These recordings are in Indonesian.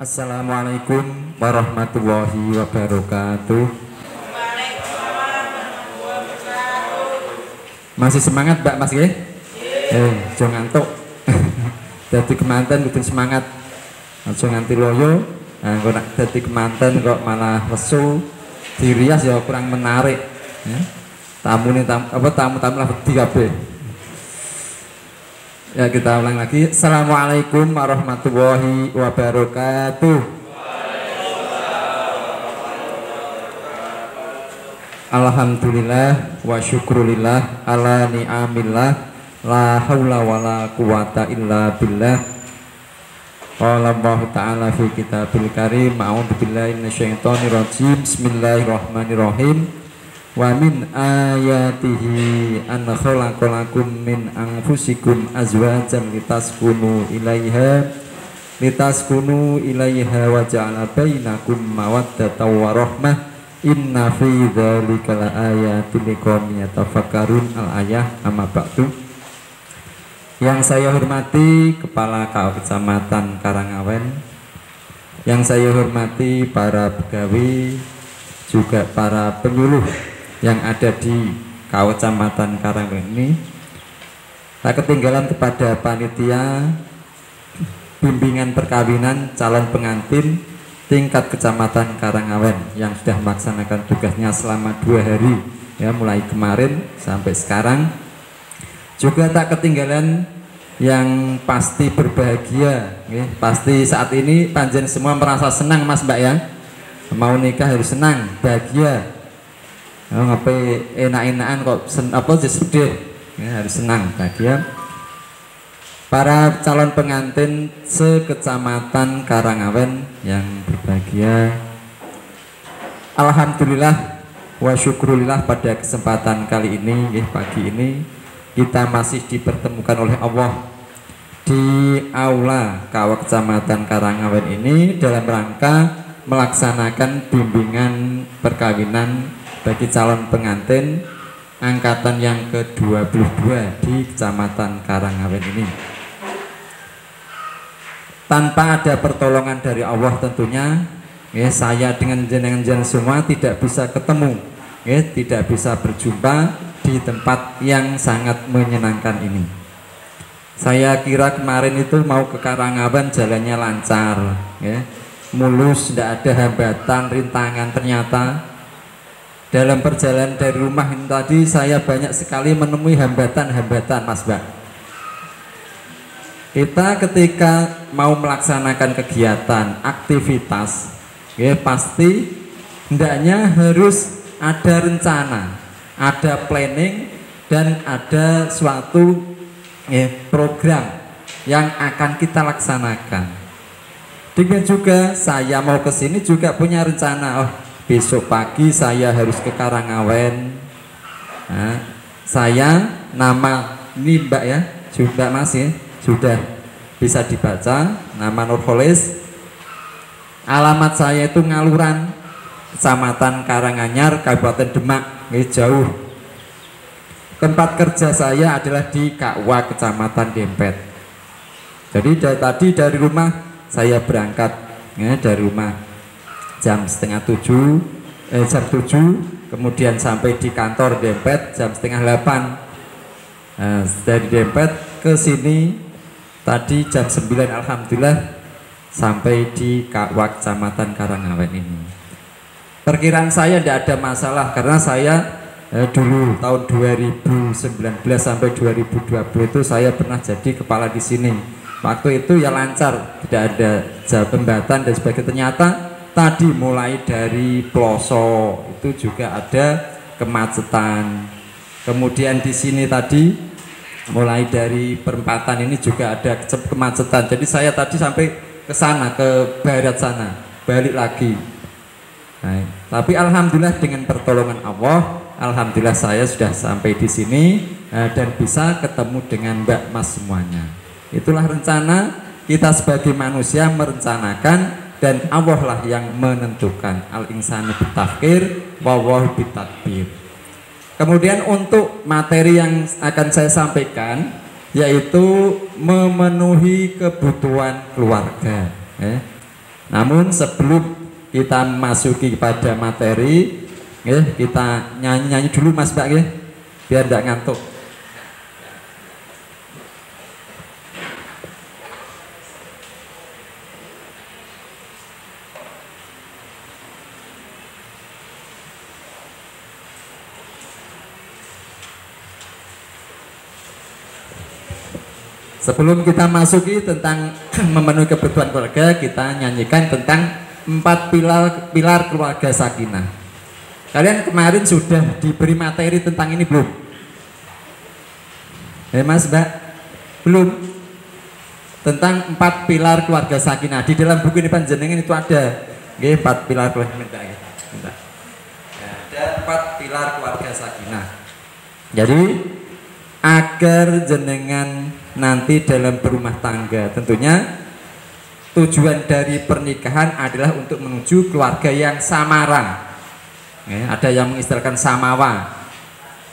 Assalamualaikum warahmatullahi wabarakatuh. Masih semangat Mbak Mas nggih? Jangan ngantuk. Dadi kemanten kudu semangat. Aja nganti loyo. Kok nek dadi kemanten kok malah lesu, dirias ya kurang menarik. Ya. Tamu-tamu lah wedi kabeh. Ya kita ulang lagi. Assalamualaikum warahmatullahi wabarakatuh. Alhamdulillah wa syukrulillah ala ni'amillah la haula wala quwata illa billah. Qala Allah ta'ala fi kitabil karim a'udzu billahi minasyaitonir rajim. Bismillahirrahmanirrahim. Wa min ayatihi an khalaqalakum min anfusikum azwajan litaskunu ilaiha wa ja'ala bainakum mawaddatan wa rahmah inna fi dzalika laayatin liqaumin yatafakkarun. Al-ayah. Amma ba'du. Yang saya hormati Kepala KO Kecamatan Karangawen, yang saya hormati para pegawai, juga para penyuluh yang ada di Kecamatan Karangawen ini. Tak ketinggalan kepada panitia bimbingan perkawinan calon pengantin tingkat Kecamatan Karangawen yang sudah melaksanakan tugasnya selama 2 hari, ya, mulai kemarin sampai sekarang. Juga tak ketinggalan yang pasti berbahagia, ya. Pasti saat ini panjen semua merasa senang Mas Mbak, ya. Mau nikah harus senang, bahagia. Ngapain enak-enakan kok sedih, ya, harus senang, bahagia. Para calon pengantin se-Kecamatan Karangawen yang berbahagia, alhamdulillah wa syukrulillah, pada kesempatan kali ini, ya, pagi ini kita masih dipertemukan oleh Allah di aula KO Kecamatan Karangawen ini dalam rangka melaksanakan bimbingan perkawinan bagi calon pengantin angkatan yang ke-22 di Kecamatan Karangawen ini. Tanpa ada pertolongan dari Allah tentunya, ya, saya dengan jenengan semua tidak bisa ketemu, ya, tidak bisa berjumpa di tempat yang sangat menyenangkan ini. Saya kira kemarin itu mau ke Karangawen jalannya lancar, ya, mulus, tidak ada hambatan, rintangan. Ternyata dalam perjalanan dari rumah ini tadi saya banyak sekali menemui hambatan-hambatan Mas Mbak. Kita ketika mau melaksanakan kegiatan, aktivitas, ya, pasti hendaknya harus ada rencana, ada planning, dan ada suatu, ya, program yang akan kita laksanakan. Dengan juga saya mau ke sini juga punya rencana. Oh, besok pagi saya harus ke Karangawen. Nah, saya nama ini Mbak, ya, sudah masih sudah bisa dibaca, nama Nurholis. Alamat saya itu Ngaluran, Kecamatan Karanganyar, Kabupaten Demak, jauh. Tempat kerja saya adalah di KUA Kecamatan Dempet. Jadi tadi dari rumah saya berangkat, ya, dari rumah jam setengah 7, jam 7, kemudian sampai di kantor Dempet jam setengah 8. Dari Dempet ke sini tadi jam 9, alhamdulillah sampai di KUA Kecamatan Karangawen ini. Perkiraan saya tidak ada masalah karena saya dulu tahun 2019 sampai 2020 itu saya pernah jadi kepala di sini. Waktu itu ya lancar, tidak ada jembatan dan sebagainya. Ternyata tadi mulai dari pelosok itu juga ada kemacetan. Kemudian di sini tadi mulai dari perempatan ini juga ada kemacetan. Jadi saya tadi sampai ke sana, ke barat sana, balik lagi. Nah, tapi alhamdulillah dengan pertolongan Allah, alhamdulillah saya sudah sampai di sini dan bisa ketemu dengan Mbak Mas semuanya. Itulah rencana kita sebagai manusia merencanakan, dan Allah lah yang menentukan. Al-insanu bitafkir wa wallahu bitadbir. Kemudian untuk materi yang akan saya sampaikan yaitu memenuhi kebutuhan keluarga. Namun sebelum kita masuki pada materi, kita nyanyi-nyanyi dulu Mas Mbak, biar tidak ngantuk. Sebelum kita masuki tentang memenuhi kebutuhan keluarga, kita nyanyikan tentang 4 pilar keluarga sakinah. Kalian kemarin sudah diberi materi tentang ini belum? Mas Mbak, belum? Tentang 4 pilar keluarga sakinah. Di dalam buku ini panjenengan itu ada 4 pilar keluarga. Ada 4 pilar keluarga sakinah. Jadi agar jenengan nanti dalam berumah tangga, tentunya tujuan dari pernikahan adalah untuk menuju keluarga yang samara. Ada yang mengistilahkan samawa,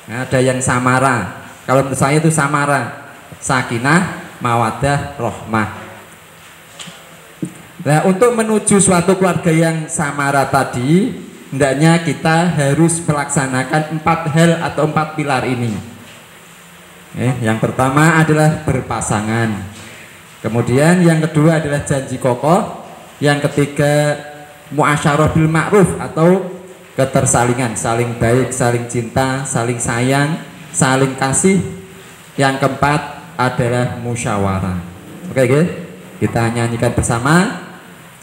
ada yang samara. Kalau menurut saya itu samara, sakinah, mawadah, rohmah. Nah, untuk menuju suatu keluarga yang samara tadi, hendaknya kita harus melaksanakan 4 hal atau 4 pilar ini. Yang pertama adalah berpasangan, kemudian yang kedua adalah janji kokoh, yang ketiga muasyarah bil ma'ruf atau ketersalingan, saling baik, saling cinta, saling sayang, saling kasih, yang keempat adalah musyawarah. Oke, kita nyanyikan bersama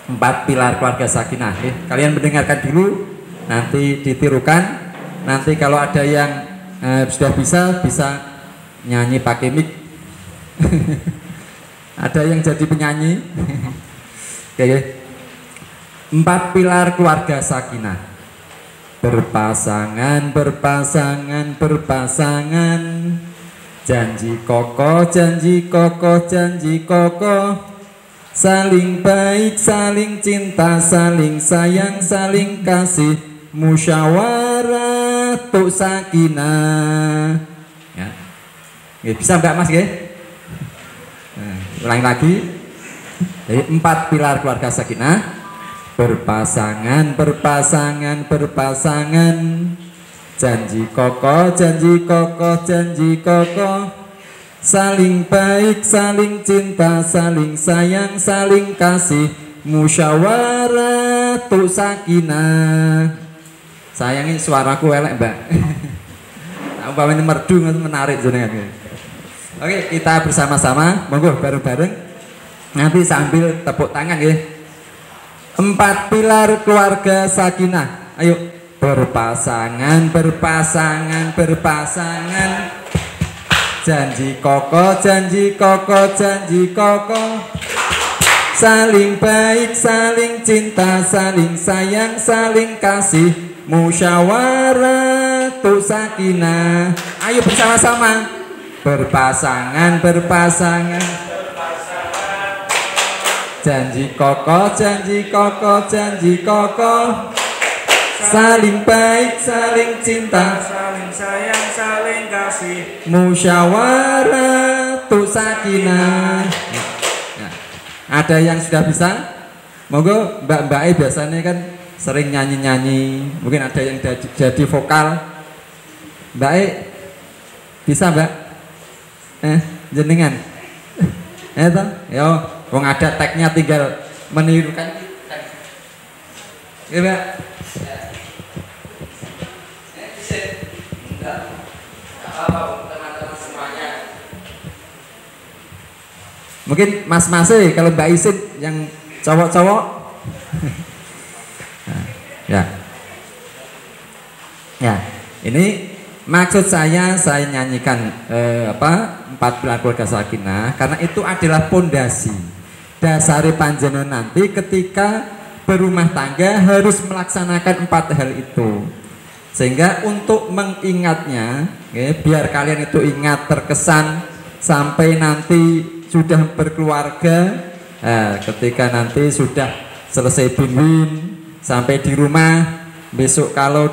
4 pilar keluarga sakinah. Kalian mendengarkan dulu, nanti ditirukan. Nanti kalau ada yang sudah bisa nyanyi pakai mic. Ada yang jadi penyanyi. Oke. 4 pilar keluarga sakinah. Berpasangan, berpasangan, berpasangan. Janji kokoh, janji kokoh, janji kokoh. Saling baik, saling cinta, saling sayang, saling kasih. Musyawarah tu sakinah. Ya. Bisa Mbak Mas, ulangi lagi. Jadi 4 pilar keluarga sakinah. Berpasangan, berpasangan, berpasangan. Janji kokoh, janji kokoh, janji kokoh. Saling baik, saling cinta, saling sayang, saling kasih. Musyawarah tu sakinah. Sayangin suaraku elek Mbak. Umpamanya merdu menarik jenengan. Oke, kita bersama-sama, monggo bareng-bareng. Nanti sambil tepuk tangan 4 pilar keluarga sakinah. Ayo, berpasangan, berpasangan, berpasangan. Janji kokoh, janji kokoh, janji kokoh. Saling baik, saling cinta, saling sayang, saling kasih. Musyawarah tu sakinah. Ayo bersama-sama. Berpasangan, berpasangan, janji kokoh, janji kokoh, janji kokoh. Saling baik, saling cinta, saling sayang, saling kasih. Musyawarah tu sakinah. Nah, ada yang sudah bisa? Monggo Mbak-mbak biasanya kan sering nyanyi-nyanyi. Mungkin ada yang jadi vokal. Mbak bisa Mbak? Jenengan itu yo wong ada tagnya tinggal menirukan Mbak. Mungkin mas-mas kalau Mbak Isin yang cowok-cowok ya ini maksud saya nyanyikan 4 pilar keluarga sakinah karena itu adalah pondasi dasari panjenengan nanti ketika berumah tangga harus melaksanakan 4 hal itu, sehingga untuk mengingatnya biar kalian itu ingat terkesan sampai nanti sudah berkeluarga, ketika nanti sudah selesai bimbing sampai di rumah besok kalau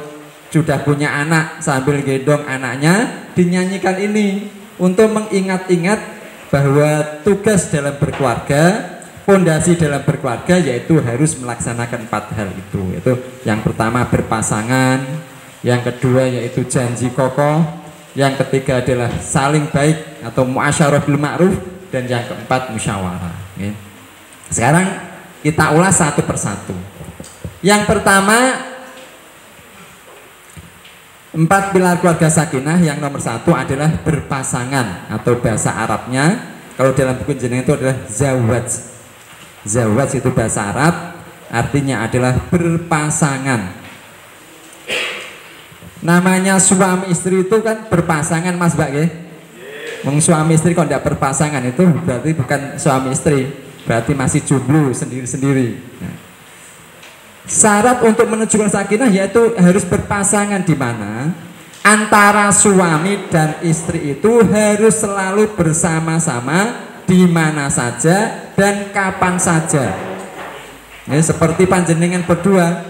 sudah punya anak sambil gendong anaknya dinyanyikan ini untuk mengingat-ingat bahwa tugas dalam berkeluarga Pondasi dalam berkeluarga yaitu harus melaksanakan 4 hal itu. Yaitu yang pertama berpasangan, yang kedua yaitu janji kokoh, yang ketiga adalah saling baik atau muasyarah bil ma'ruf, dan yang keempat musyawarah. Ya. Sekarang kita ulas satu persatu. Yang pertama, 4 pilar keluarga sakinah. Yang nomor 1 adalah berpasangan atau bahasa Arabnya kalau dalam buku jenengan itu adalah zawaj. Zawaj itu bahasa Arab, artinya adalah berpasangan. Namanya suami istri itu kan berpasangan, Mas Mbak ya. Suami istri kalau tidak berpasangan itu berarti bukan suami istri, berarti masih jomblo sendiri-sendiri. Nah, syarat untuk menunjukkan sakinah yaitu harus berpasangan, di mana antara suami dan istri itu harus selalu bersama-sama di mana saja dan kapan saja. Ya, seperti panjenengan berdua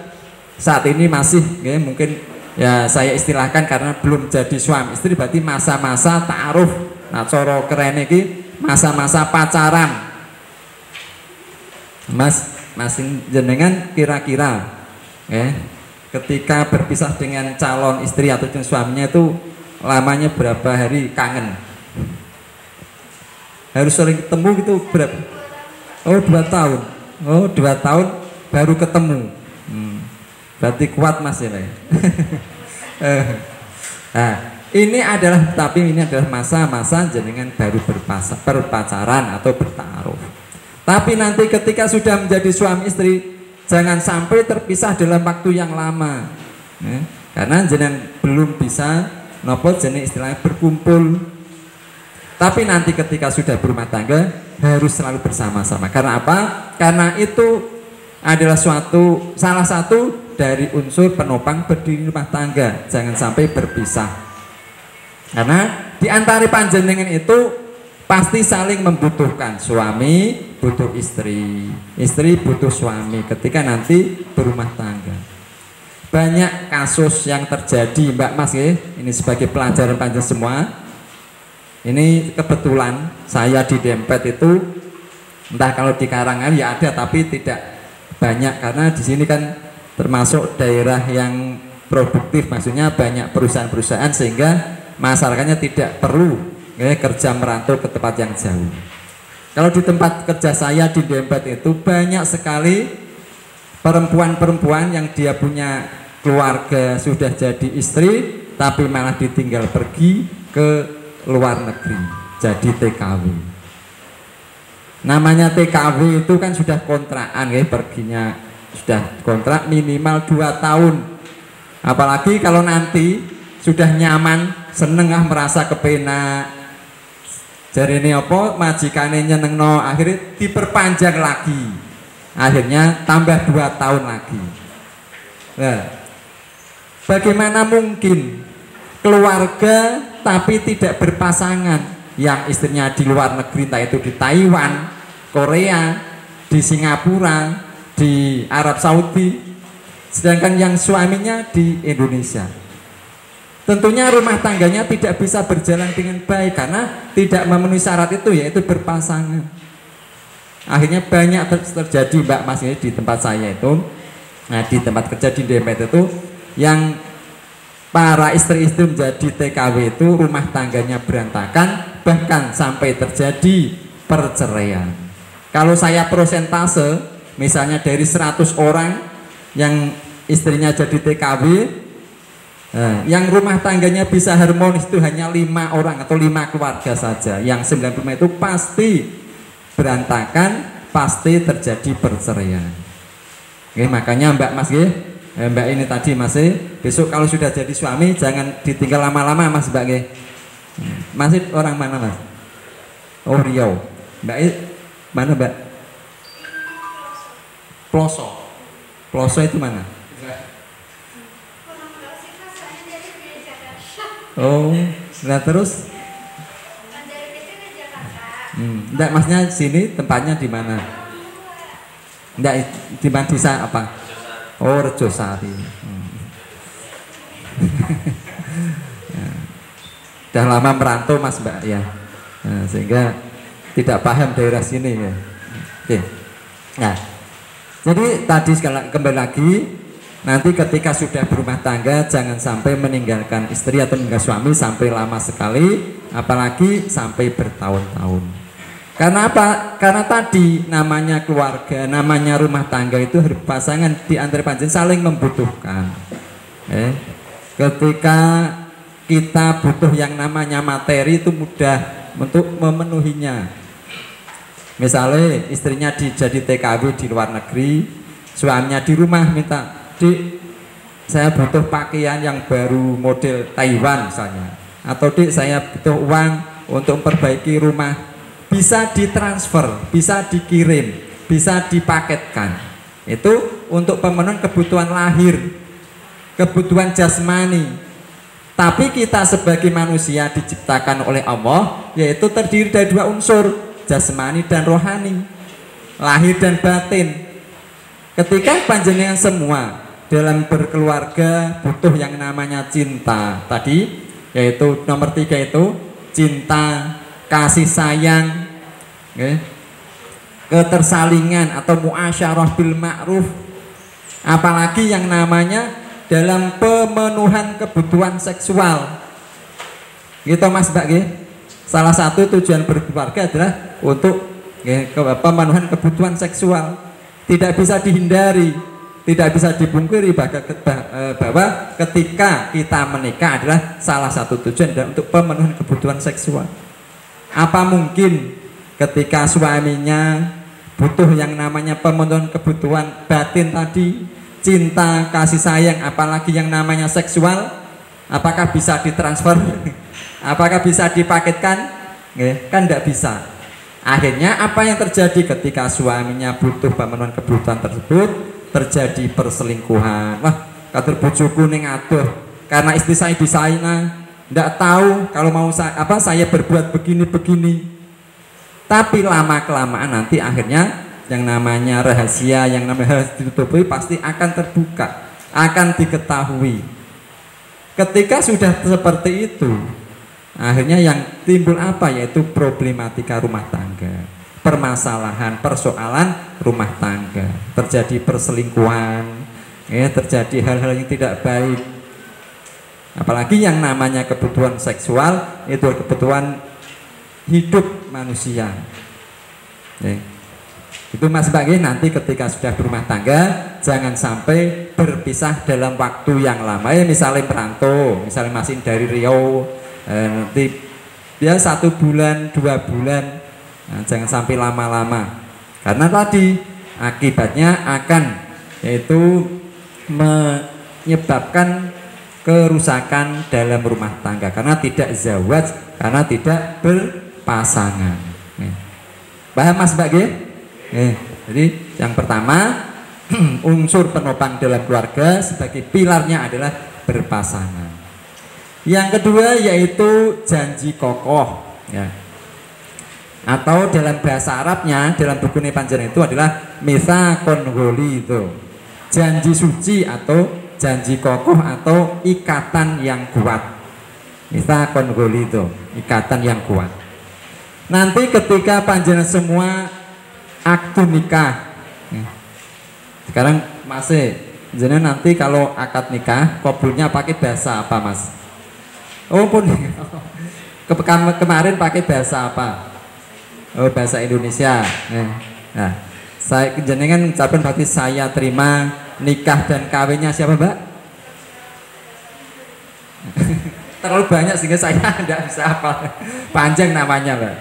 saat ini masih ya, mungkin ya saya istilahkan karena belum jadi suami istri, berarti masa-masa ta'aruf. Nah, coro keren ini masa-masa pacaran. Masing jenengan kira-kira ketika berpisah dengan calon istri atau dengan suaminya itu lamanya berapa hari kangen? Harus sering ketemu gitu berapa? Oh 2 tahun. Oh 2 tahun baru ketemu. Berarti kuat Mas ya. Nah, ini adalah masa-masa jenengan baru berpacaran atau bertaruh. Tapi nanti ketika sudah menjadi suami istri, jangan sampai terpisah dalam waktu yang lama. Karena jenengan belum bisa nopo jenis istilahnya berkumpul. Tapi nanti ketika sudah berumah tangga harus selalu bersama-sama. Karena apa? Karena itu adalah salah satu dari unsur penopang berdiri rumah tangga. Jangan sampai berpisah. Karena di antara panjenengan itu pasti saling membutuhkan. Suami butuh istri, istri butuh suami ketika nanti berumah tangga. Banyak kasus yang terjadi, Mbak Mas ya. Ini sebagai pelajaran panjenengan semua. Ini kebetulan saya di Dempet itu, entah kalau di Karangan ya ada, tapi tidak banyak karena di sini kan termasuk daerah yang produktif, maksudnya banyak perusahaan-perusahaan sehingga masyarakatnya tidak perlu kerja merantau ke tempat yang jauh. Kalau di tempat kerja saya di Dempet itu banyak sekali perempuan-perempuan yang dia punya keluarga sudah jadi istri, tapi malah ditinggal pergi ke luar negeri jadi TKW. Namanya TKW itu kan sudah kontrakan ya, perginya sudah kontrak minimal 2 tahun. Apalagi kalau nanti sudah nyaman, seneng merasa kepenak, jadi ini apa majikannya nyenengno, akhirnya diperpanjang lagi, akhirnya tambah 2 tahun lagi. Nah, bagaimana mungkin keluarga tapi tidak berpasangan, yang istrinya di luar negeri, entah itu di Taiwan, Korea, di Singapura, di Arab Saudi, sedangkan yang suaminya di Indonesia. Tentunya rumah tangganya tidak bisa berjalan dengan baik karena tidak memenuhi syarat itu, yaitu berpasangan. Akhirnya banyak terjadi, Mbak Mas, ini di tempat saya itu, nah di tempat kerja di Dempet itu, yang para istri-istri menjadi TKW itu rumah tangganya berantakan, bahkan sampai terjadi perceraian. Kalau saya prosentase, misalnya dari 100 orang yang istrinya jadi TKW, yang rumah tangganya bisa harmonis itu hanya 5 orang atau 5 keluarga saja. Yang 95 itu pasti berantakan, pasti terjadi perceraian. Oke, makanya Mbak Mas Mbak ini tadi masih besok kalau sudah jadi suami jangan ditinggal lama-lama Mas Mbak. Masih orang mana Mas? Oh Riau. Mbak mana Mbak? Ploso. Ploso itu mana? Oh, nah terus? Enggak, masnya sini tempatnya di mana? Enggak, di mana desa apa? Oh, Rejosari. Sudah lama merantau Mas Mbak ya, nah, sehingga tidak paham daerah sini ya. Oke. Nah, jadi tadi kembali lagi, nanti ketika sudah berumah tangga jangan sampai meninggalkan istri atau meninggalkan suami sampai lama sekali, apalagi sampai bertahun-tahun. Karena apa? Karena tadi namanya keluarga, namanya rumah tangga itu pasangan di antara panjenengan saling membutuhkan. Ketika kita butuh yang namanya materi itu mudah untuk memenuhinya. Misalnya istrinya jadi TKW di luar negeri, suaminya di rumah minta, "Dik, saya butuh pakaian yang baru model Taiwan misalnya, atau Dik, saya butuh uang untuk memperbaiki rumah." Bisa ditransfer, bisa dikirim, bisa dipaketkan. Itu untuk pemenuhan kebutuhan lahir, kebutuhan jasmani. Tapi kita sebagai manusia diciptakan oleh Allah, yaitu terdiri dari dua unsur, jasmani dan rohani, lahir dan batin. Ketika panjenengan semua dalam berkeluarga butuh yang namanya cinta tadi, yaitu nomor 3 itu cinta, kasih sayang, ketersalingan atau muasyarah bil ma'ruf, apalagi yang namanya dalam pemenuhan kebutuhan seksual gitu Mas Mbak. Salah satu tujuan berkeluarga adalah untuk pemenuhan kebutuhan seksual. Tidak bisa dihindari, tidak bisa dipungkiri bahwa ketika kita menikah adalah salah satu tujuan adalah untuk pemenuhan kebutuhan seksual. Apa mungkin ketika suaminya butuh yang namanya pemenuhan kebutuhan batin tadi, cinta, kasih sayang, apalagi yang namanya seksual, apakah bisa ditransfer? Apakah bisa dipaketkan? Kan tidak bisa. Akhirnya apa yang terjadi ketika suaminya butuh pemenuhan kebutuhan tersebut? Terjadi perselingkuhan. Wah, katur bojoku ning adoh karena istri saya di sana, tidak tahu kalau mau saya berbuat begini-begini. Tapi lama kelamaan nanti akhirnya yang namanya rahasia, yang namanya harus ditutupi pasti akan terbuka, akan diketahui. Ketika sudah seperti itu, akhirnya yang timbul apa? Yaitu problematika rumah tangga, permasalahan, persoalan rumah tangga, terjadi perselingkuhan, terjadi hal-hal yang tidak baik. Apalagi yang namanya kebutuhan seksual itu kebutuhan hidup manusia. Itu Mas Mbak, nanti ketika sudah berumah tangga jangan sampai berpisah dalam waktu yang lama. Misalnya merantau, misalnya masih dari Riau, nanti dia 1 bulan 2 bulan, jangan sampai lama-lama, karena tadi akibatnya akan yaitu menyebabkan kerusakan dalam rumah tangga karena tidak zawaj, karena tidak berpasangan. Paham Mas Mbak? Jadi yang pertama unsur penopang dalam keluarga sebagai pilarnya adalah berpasangan. Yang kedua yaitu janji kokoh, atau dalam bahasa Arabnya dalam buku Panjenengan itu adalah mitsaqun ghali, itu janji suci atau janji kokoh atau ikatan yang kuat. Mitsaqun ghali itu ikatan yang kuat. Nanti ketika panjenengan semua akad nikah, sekarang masih jenengan nanti kalau akad nikah kabulnya pakai bahasa apa Mas? Oh pun kemarin pakai bahasa apa? Oh bahasa Indonesia. Nah, saya jenengan ucapan berarti saya terima nikah dan kawinnya siapa Mbak? Terlalu banyak sehingga saya tidak bisa apa, panjang namanya Mbak.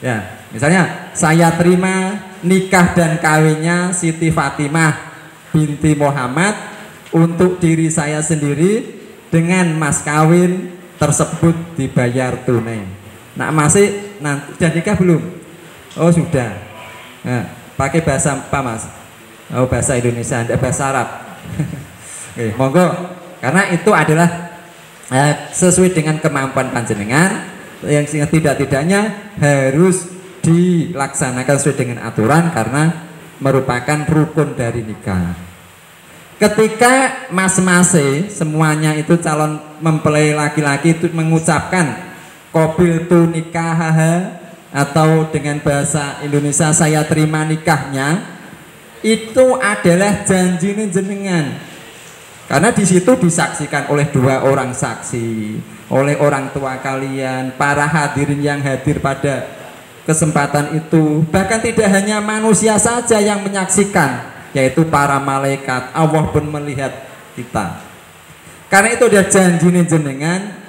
Ya, misalnya saya terima nikah dan kawinnya Siti Fatimah binti Muhammad untuk diri saya sendiri dengan mas kawin tersebut dibayar tunai. Nah masih nanti sudah nikah belum? Oh sudah. Nah, pakai bahasa apa Mas? Oh bahasa Indonesia, tidak bahasa Arab. Oke, monggo. Karena itu adalah sesuai dengan kemampuan panjenengan, yang tidak-tidaknya harus dilaksanakan sesuai dengan aturan karena merupakan rukun dari nikah. Ketika mas-mase semuanya itu calon mempelai laki-laki itu mengucapkan qabiltu nikahaha atau dengan bahasa Indonesia saya terima nikahnya, itu adalah janji jenengan. Karena di situ disaksikan oleh 2 orang saksi, oleh orang tua kalian, para hadirin yang hadir pada kesempatan itu. Bahkan tidak hanya manusia saja yang menyaksikan, yaitu para malaikat. Allah pun melihat kita. Karena itu ada janji jenengan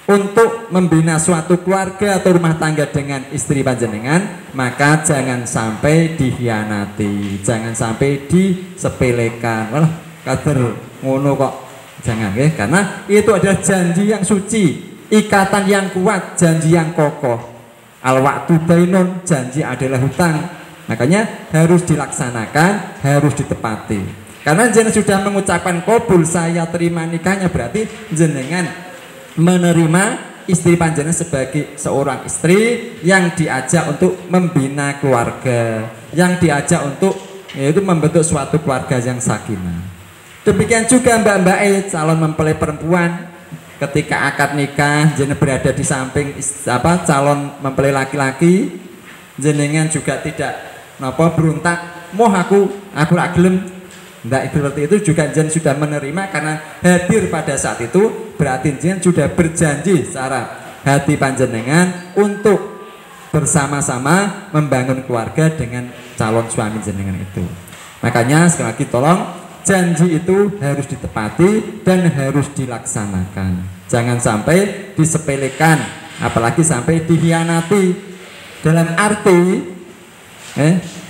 untuk membina suatu keluarga atau rumah tangga dengan istri panjenengan, maka jangan sampai dikhianati, jangan sampai disepelekan. Walah, kader ngono kok. Jangan ya, karena itu adalah janji yang suci, ikatan yang kuat, janji yang kokoh. Al wa'du dainun, janji adalah hutang. Makanya harus dilaksanakan, harus ditepati. Karena jenengan sudah mengucapkan qabul, saya terima nikahnya, berarti jenengan menerima istri panjenengan sebagai seorang istri yang diajak untuk membina keluarga, yang diajak untuk yaitu membentuk suatu keluarga yang sakinah. Demikian juga mbak-mbak calon mempelai perempuan, ketika akad nikah jenengan berada di samping calon mempelai laki-laki, jenengan juga tidak beruntak, moh aku rak gelem. Nggak, seperti itu juga jenengan sudah menerima, karena hadir pada saat itu berarti jenengan sudah berjanji secara hati panjenengan untuk bersama-sama membangun keluarga dengan calon suami jenengan itu. Makanya sekali lagi tolong, janji itu harus ditepati dan harus dilaksanakan. Jangan sampai disepelekan, apalagi sampai dikhianati. Dalam arti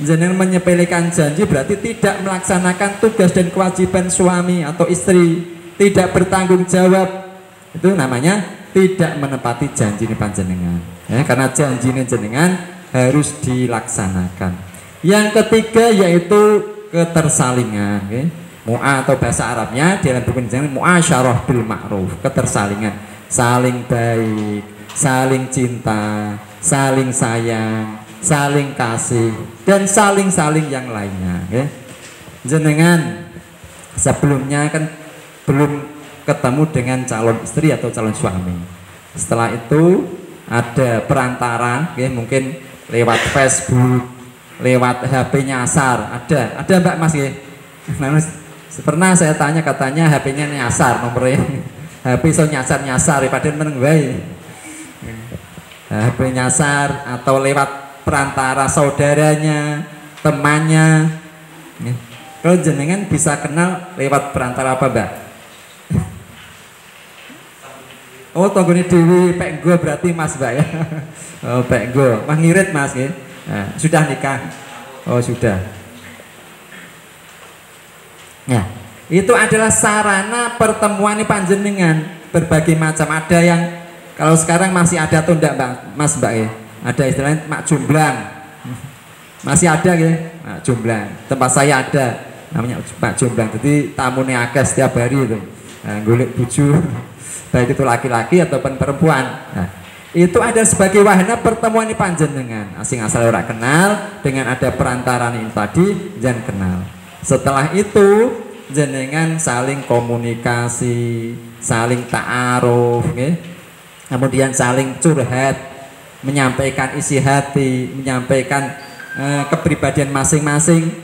jenengan menyepelekan janji berarti tidak melaksanakan tugas dan kewajiban suami atau istri, tidak bertanggung jawab. Itu namanya tidak menepati janji panjenengan. Karena janji jenengan harus dilaksanakan. Yang ketiga yaitu ketersalingan. Mu'a atau bahasa Arabnya dalam buku jenengan mu'asyarah bil ma'ruf, ketersalingan, saling baik, saling cinta, saling sayang, saling kasih, dan saling-saling yang lainnya. Jenengan sebelumnya kan belum ketemu dengan calon istri atau calon suami. Setelah itu ada perantaran, mungkin lewat Facebook, lewat HP nyasar, ada Mbak Mas pernah saya tanya, katanya HP-nya nyasar nomornya. HP so nyasar padahal meneng wae. HP nyasar atau lewat perantara saudaranya, temannya. Kalau jenengan bisa kenal lewat perantara apa, Mbak? Oh, tonggone dewi pek go berarti Mas, Mbak ya. Oh, pek go. Mas ngirit Mas nggih. Nah, sudah nikah. Oh, sudah. Ya, itu adalah sarana pertemuan panjenengan berbagai macam. Ada yang kalau sekarang masih ada atau enggak, Mas, Mbak ya? Ada istilahnya mak jumblang, masih ada ya, mak jumblang. Tempat saya ada namanya mak jumblang. Jadi tamunya akeh setiap hari itu, golek bojo, baik itu laki-laki ataupun perempuan. Nah, itu ada sebagai wahana pertemuan panjenengan. Asing asal ora kenal, dengan ada perantaraan ini tadi jangan kenal. Setelah itu jenengan saling komunikasi, saling ta'aruf, kemudian saling curhat, menyampaikan isi hati, menyampaikan kepribadian masing-masing.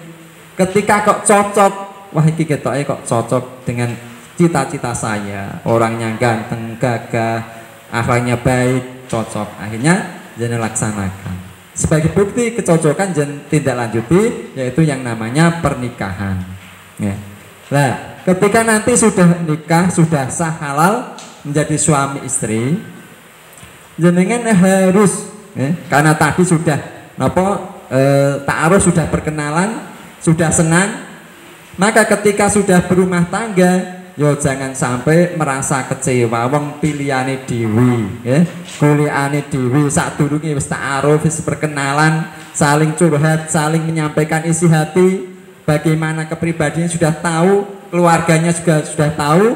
Ketika kok cocok, wah iki ketoke kok cocok dengan cita-cita saya, orangnya ganteng, gagah, akhlaknya baik, cocok. Akhirnya jangan laksanakan. Sebagai bukti kecocokan jangan tindak lanjuti, yaitu yang namanya pernikahan. Nah, ketika nanti sudah nikah, sudah sah halal menjadi suami istri, jenengan harus karena tadi sudah ta'aruf, sudah perkenalan, sudah senang, maka ketika sudah berumah tangga, yo jangan sampai merasa kecewa. Wong pilihane dewi, kuliahane dewi, sadurunge wis ta'aruf, wis perkenalan, saling curhat, saling menyampaikan isi hati, bagaimana kepribadiannya sudah tahu, keluarganya juga sudah tahu.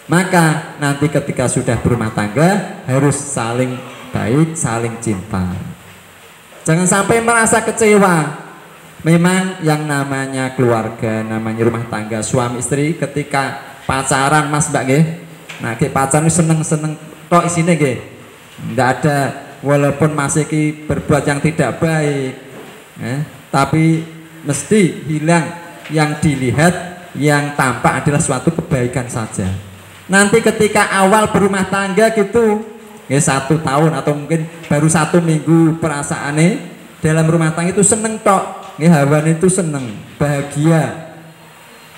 Maka nanti ketika sudah berumah tangga harus saling baik, saling cinta. Jangan sampai merasa kecewa. Memang yang namanya keluarga, namanya rumah tangga, suami istri ketika pacaran Mas Mbak nggih. Nah, ke pacaran seneng-seneng tok isine nggih. Ndak ada, walaupun masih berbuat yang tidak baik. Tapi mesti hilang, yang dilihat, yang tampak adalah suatu kebaikan saja. Nanti ketika awal berumah tangga gitu, ya 1 tahun atau mungkin baru 1 minggu perasaannya dalam rumah tangga itu seneng tok, ya hawan itu seneng, bahagia.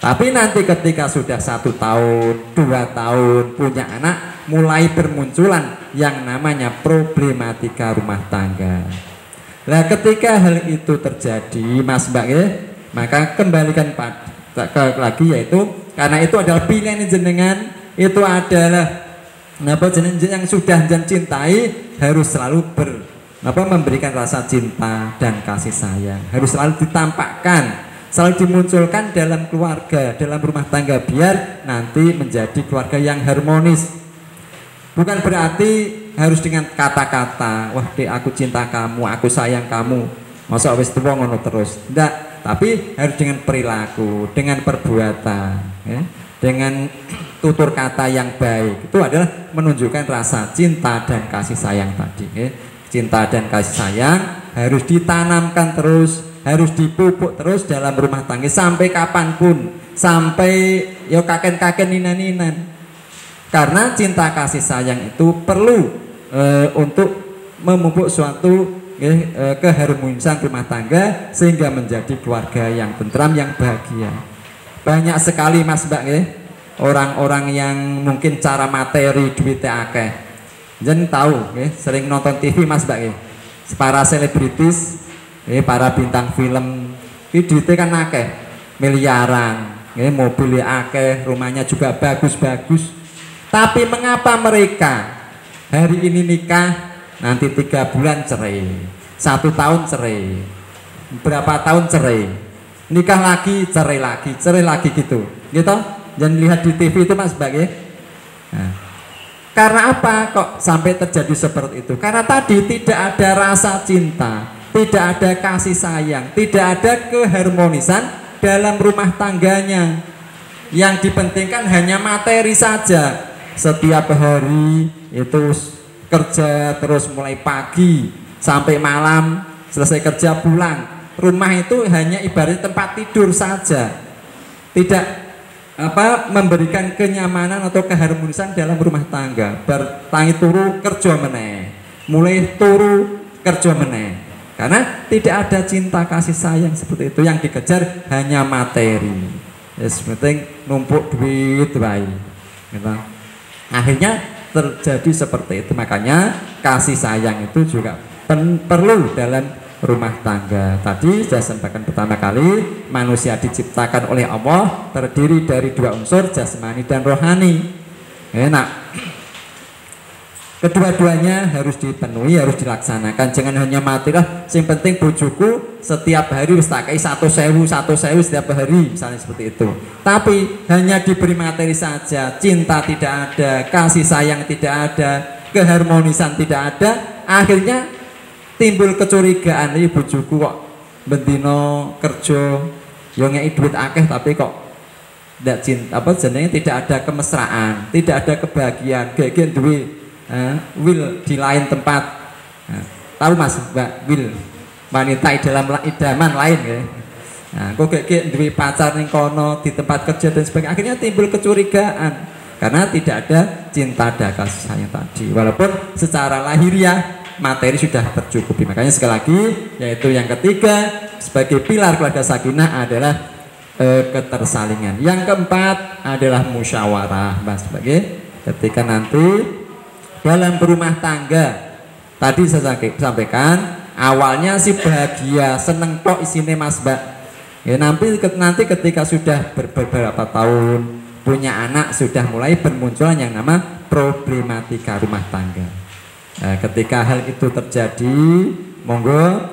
Tapi nanti ketika sudah 1 tahun, 2 tahun punya anak, mulai bermunculan yang namanya problematika rumah tangga. Nah ketika hal itu terjadi Mas Mbak ya, maka kembalikan lagi yaitu karena itu adalah pilihan jenengan, itu adalah jenengan yang sudah cintai harus selalu memberikan rasa cinta dan kasih sayang, harus selalu ditampakkan, selalu dimunculkan dalam keluarga, dalam rumah tangga biar nanti menjadi keluarga yang harmonis. Bukan berarti harus dengan kata-kata, wah dek aku cinta kamu, aku sayang kamu, masa wis tuwa ngono terus. Enggak, tapi harus dengan perilaku, dengan perbuatan, ya, dengan tutur kata yang baik. Itu adalah menunjukkan rasa cinta dan kasih sayang tadi. Ya. Cinta dan kasih sayang harus ditanamkan terus, harus dipupuk terus dalam rumah tangga sampai kapanpun, sampai yo kakek-kakek ninan-ninan. Karena cinta kasih sayang itu perlu untuk memupuk suatu keharmonisan rumah tangga sehingga menjadi keluarga yang tentram, yang bahagia. Banyak sekali Mas Mbak orang-orang yang mungkin cara materi duitnya akeh. Jen tahu sering nonton TV Mas Mbak para selebritis, para bintang film, duitnya kan akeh, miliaran, mobilnya akeh, rumahnya juga bagus-bagus. Tapi mengapa mereka hari ini nikah, nanti 3 bulan cerai, 1 tahun cerai, berapa tahun cerai, nikah lagi, cerai lagi gitu, gitu? Jangan lihat di TV itu Mas Mbak ya. Nah, karena apa kok sampai terjadi seperti itu? Karena tadi tidak ada rasa cinta, tidak ada kasih sayang, tidak ada keharmonisan dalam rumah tangganya. Yang dipentingkan hanya materi saja. Setiap hari itu kerja terus mulai pagi sampai malam, selesai kerja pulang. Rumah itu hanya ibarat tempat tidur saja. Tidak memberikan kenyamanan atau keharmonisan dalam rumah tangga. Bertangi turu kerja meneh, mulai turu kerja meneh. Karena tidak ada cinta kasih sayang seperti itu, yang dikejar hanya materi. Yes, penting numpuk duit baik. Gitu. Akhirnya terjadi seperti itu. Makanya kasih sayang itu juga perlu dalam rumah tangga. Tadi saya sampaikan pertama kali, manusia diciptakan oleh Allah terdiri dari 2 unsur, jasmani dan rohani. Enak. Kedua-duanya harus dipenuhi, harus dilaksanakan. Jangan hanya mati lah, yang penting bojoku setiap hari wis tak kai 1.000 setiap hari, misalnya seperti itu. Tapi hanya diberi materi saja, cinta tidak ada, kasih sayang tidak ada, keharmonisan tidak ada, akhirnya timbul kecurigaan, iki bojoku kok bendino kerja yo ngeki duit akeh tapi kok ndak cinta, jenenge tidak ada kemesraan, tidak ada kebahagiaan, gek duwe will di lain tempat. Tahu Mas Mbak will wanita idaman lain ya. Nah, kok kayak duwe pacar ning kono di tempat kerja dan sebagainya, akhirnya timbul kecurigaan karena tidak ada cinta dan kasih sayang tadi. Walaupun secara lahiriah materi sudah tercukupi. Makanya sekali lagi, yaitu yang ketiga sebagai pilar keluarga sakinah adalah ketersalingan. Yang keempat adalah musyawarah, Mas. Sebagai ketika nanti dalam berumah tangga, tadi saya sampaikan awalnya sih bahagia, seneng tok isine Mas Mbak. Ya, nanti ketika sudah beberapa tahun punya anak, sudah mulai bermunculan yang nama problematika rumah tangga. Nah, ketika hal itu terjadi, monggo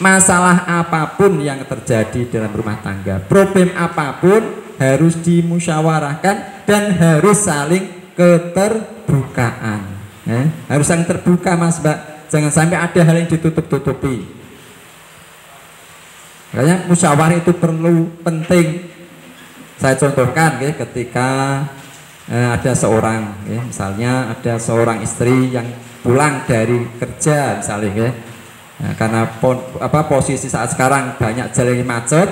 masalah apapun yang terjadi dalam rumah tangga, problem apapun harus dimusyawarahkan dan harus saling keterbukaan, harus saling terbuka Mas Mbak, jangan sampai ada hal yang ditutup-tutupi. Makanya musyawarah itu perlu, penting. Saya contohkan ketika ada seorang, misalnya ada seorang istri yang pulang dari kerja misalnya, Nah, karena posisi saat sekarang banyak jalan macet,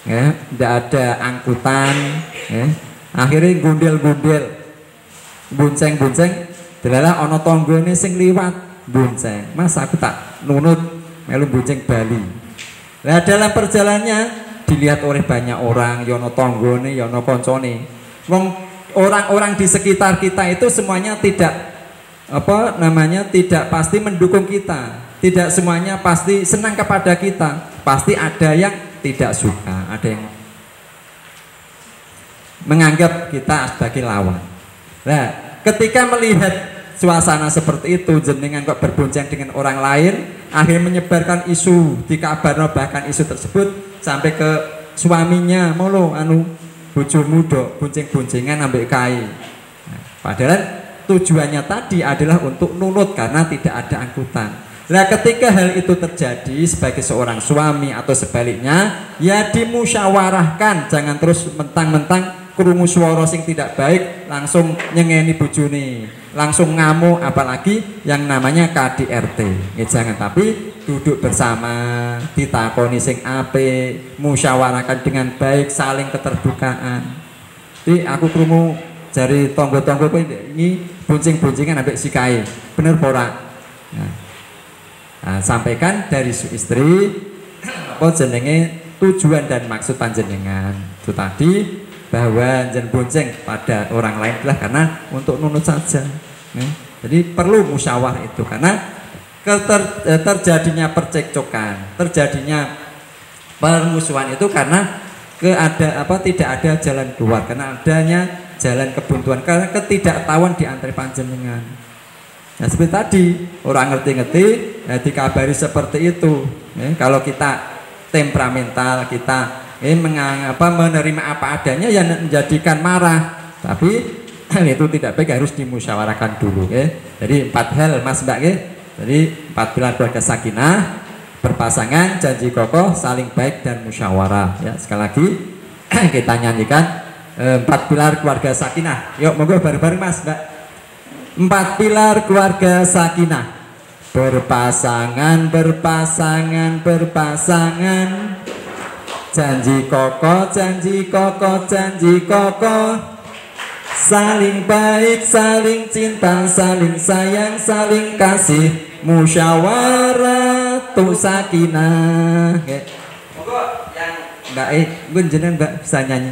ya, tidak ada angkutan, ya, akhirnya gundel-gundel, bunceng-bunceng, delalah ono tonggone sing liwat bunceng, mas aku tak nunut melu bunceng Bali. Nah, dalam perjalanannya dilihat oleh banyak orang, yono tonggone, yono koncone, orang-orang di sekitar kita itu semuanya tidak tidak pasti mendukung kita, tidak semuanya pasti senang kepada kita, pasti ada yang tidak suka, ada yang menganggap kita sebagai lawan. Nah, ketika melihat suasana seperti itu, jenengan kok berbonceng dengan orang lain, akhirnya menyebarkan isu, dikabarno bahkan isu tersebut sampai ke suaminya, molo bojomu dok bonceng-boncengan ambek kai. Nah, padahal tujuannya tadi adalah untuk nunut karena tidak ada angkutan. Nah, ketika hal itu terjadi sebagai seorang suami atau sebaliknya, ya dimusyawarahkan, jangan terus mentang-mentang krungu swara sing tidak baik langsung nyengeni bojone, langsung ngamuk, apalagi yang namanya KDRT. Ya jangan, tapi duduk bersama, ditakoni sing apik, musyawarahkan dengan baik, saling keterbukaan. Jadi aku krungu dari tonggo-tonggo ini bonceng-boncengan ambek si kai, bener pora. Nah, sampaikan dari istri apa jenenge tujuan dan maksud panjenengan itu tadi, bahwa jen bonceng pada orang lain adalah karena untuk nunut saja. Jadi perlu musyawarah itu karena terjadinya percekcokan, terjadinya permusuhan itu karena tidak ada jalan keluar, karena adanya jalan kebuntuan, karena ketidaktahuan di antara panjenengan. Nah, seperti tadi orang ngerti-ngerti, ya, dikabari seperti itu. Kalau kita temperamental, kita menerima apa adanya, ya menjadikan marah. Tapi itu tidak baik, harus dimusyawarahkan dulu. Jadi 4 hal mas mbak. Jadi 4 pilar keluarga sakinah, berpasangan, janji kokoh, saling baik dan musyawarah. Ya, sekali lagi kita nyanyikan 4 pilar keluarga sakinah. Yuk monggo bareng-bareng mas mbak. 4 pilar keluarga sakinah. Berpasangan, berpasangan, berpasangan, janji kokoh, janji kokoh, janji kokoh, saling baik, saling cinta, saling sayang, saling kasih, musyawarah tuh sakinah. Monggo yang mbak jenengan mbak bisa nyanyi.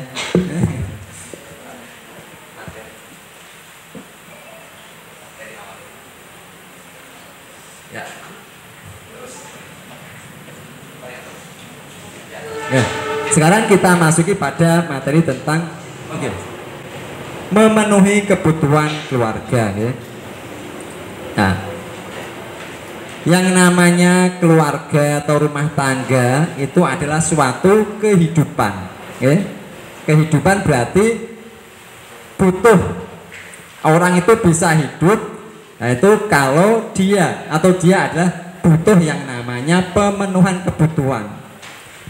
Ya, sekarang kita masuki pada materi tentang memenuhi kebutuhan keluarga. Ya. Nah, yang namanya keluarga atau rumah tangga itu adalah suatu kehidupan. Ya. Kehidupan berarti butuh, orang itu bisa hidup, nah itu kalau dia adalah butuh yang namanya pemenuhan kebutuhan.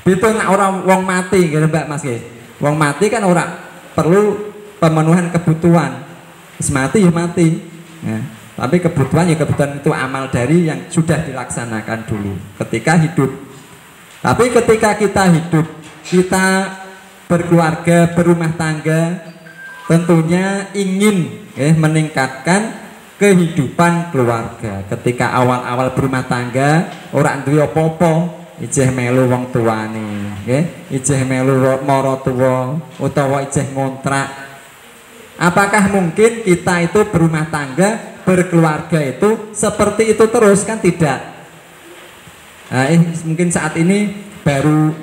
Itu orang wong mati gitu mbak mas. Wong mati kan orang perlu pemenuhan kebutuhan. Mati ya mati. Ya. Tapi kebutuhan itu amal dari yang sudah dilaksanakan dulu ketika hidup. Tapi ketika kita hidup, kita berkeluarga, berumah tangga, tentunya ingin meningkatkan kehidupan keluarga. Ketika awal-awal berumah tangga, orang duwe apa-apa, ijeh melu wong tuane, ijeh melu mara tuwa utawa ijeh ngontrak. Apakah mungkin kita itu berumah tangga, berkeluarga itu seperti itu terus? Kan tidak. Nah, mungkin saat ini baru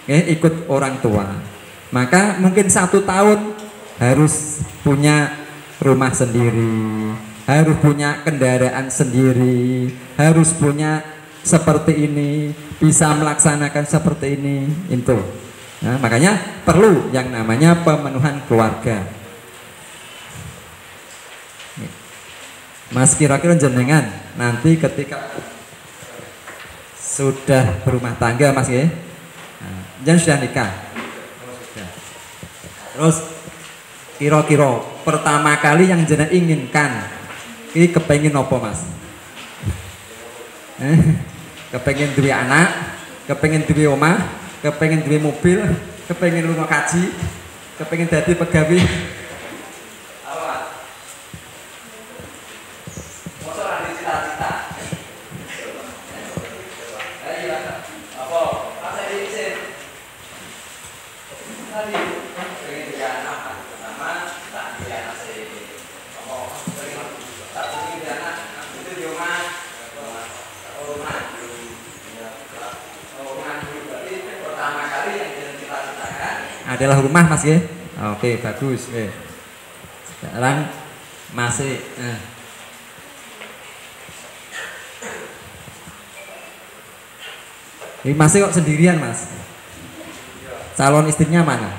ikut orang tua, maka mungkin 1 tahun harus punya rumah sendiri, harus punya kendaraan sendiri, harus punya seperti ini, bisa melaksanakan seperti ini itu. Nah, makanya perlu yang namanya pemenuhan keluarga. Mas, kira-kira jenengan nanti ketika sudah berumah tangga mas ya, jangan sudah nikah, terus kira-kira pertama kali yang jenengan inginkan ini kepengen apa mas? Kepengen duwe anak, kepengen duwe omah, kepengen duwe mobil, kepengen lunga kaji, kepengen dadi pegawai. Apa? Mosok ora cita-cita. Ayo, apa? Apa iki? Tadi pengen duwe anak, pertama tak duwe anak sih. Apa? Tak duwe anak, itu di omah. Adalah rumah mas ya. Oke bagus. Sekarang masih. Ini masih kok sendirian mas. Calon istrinya mana?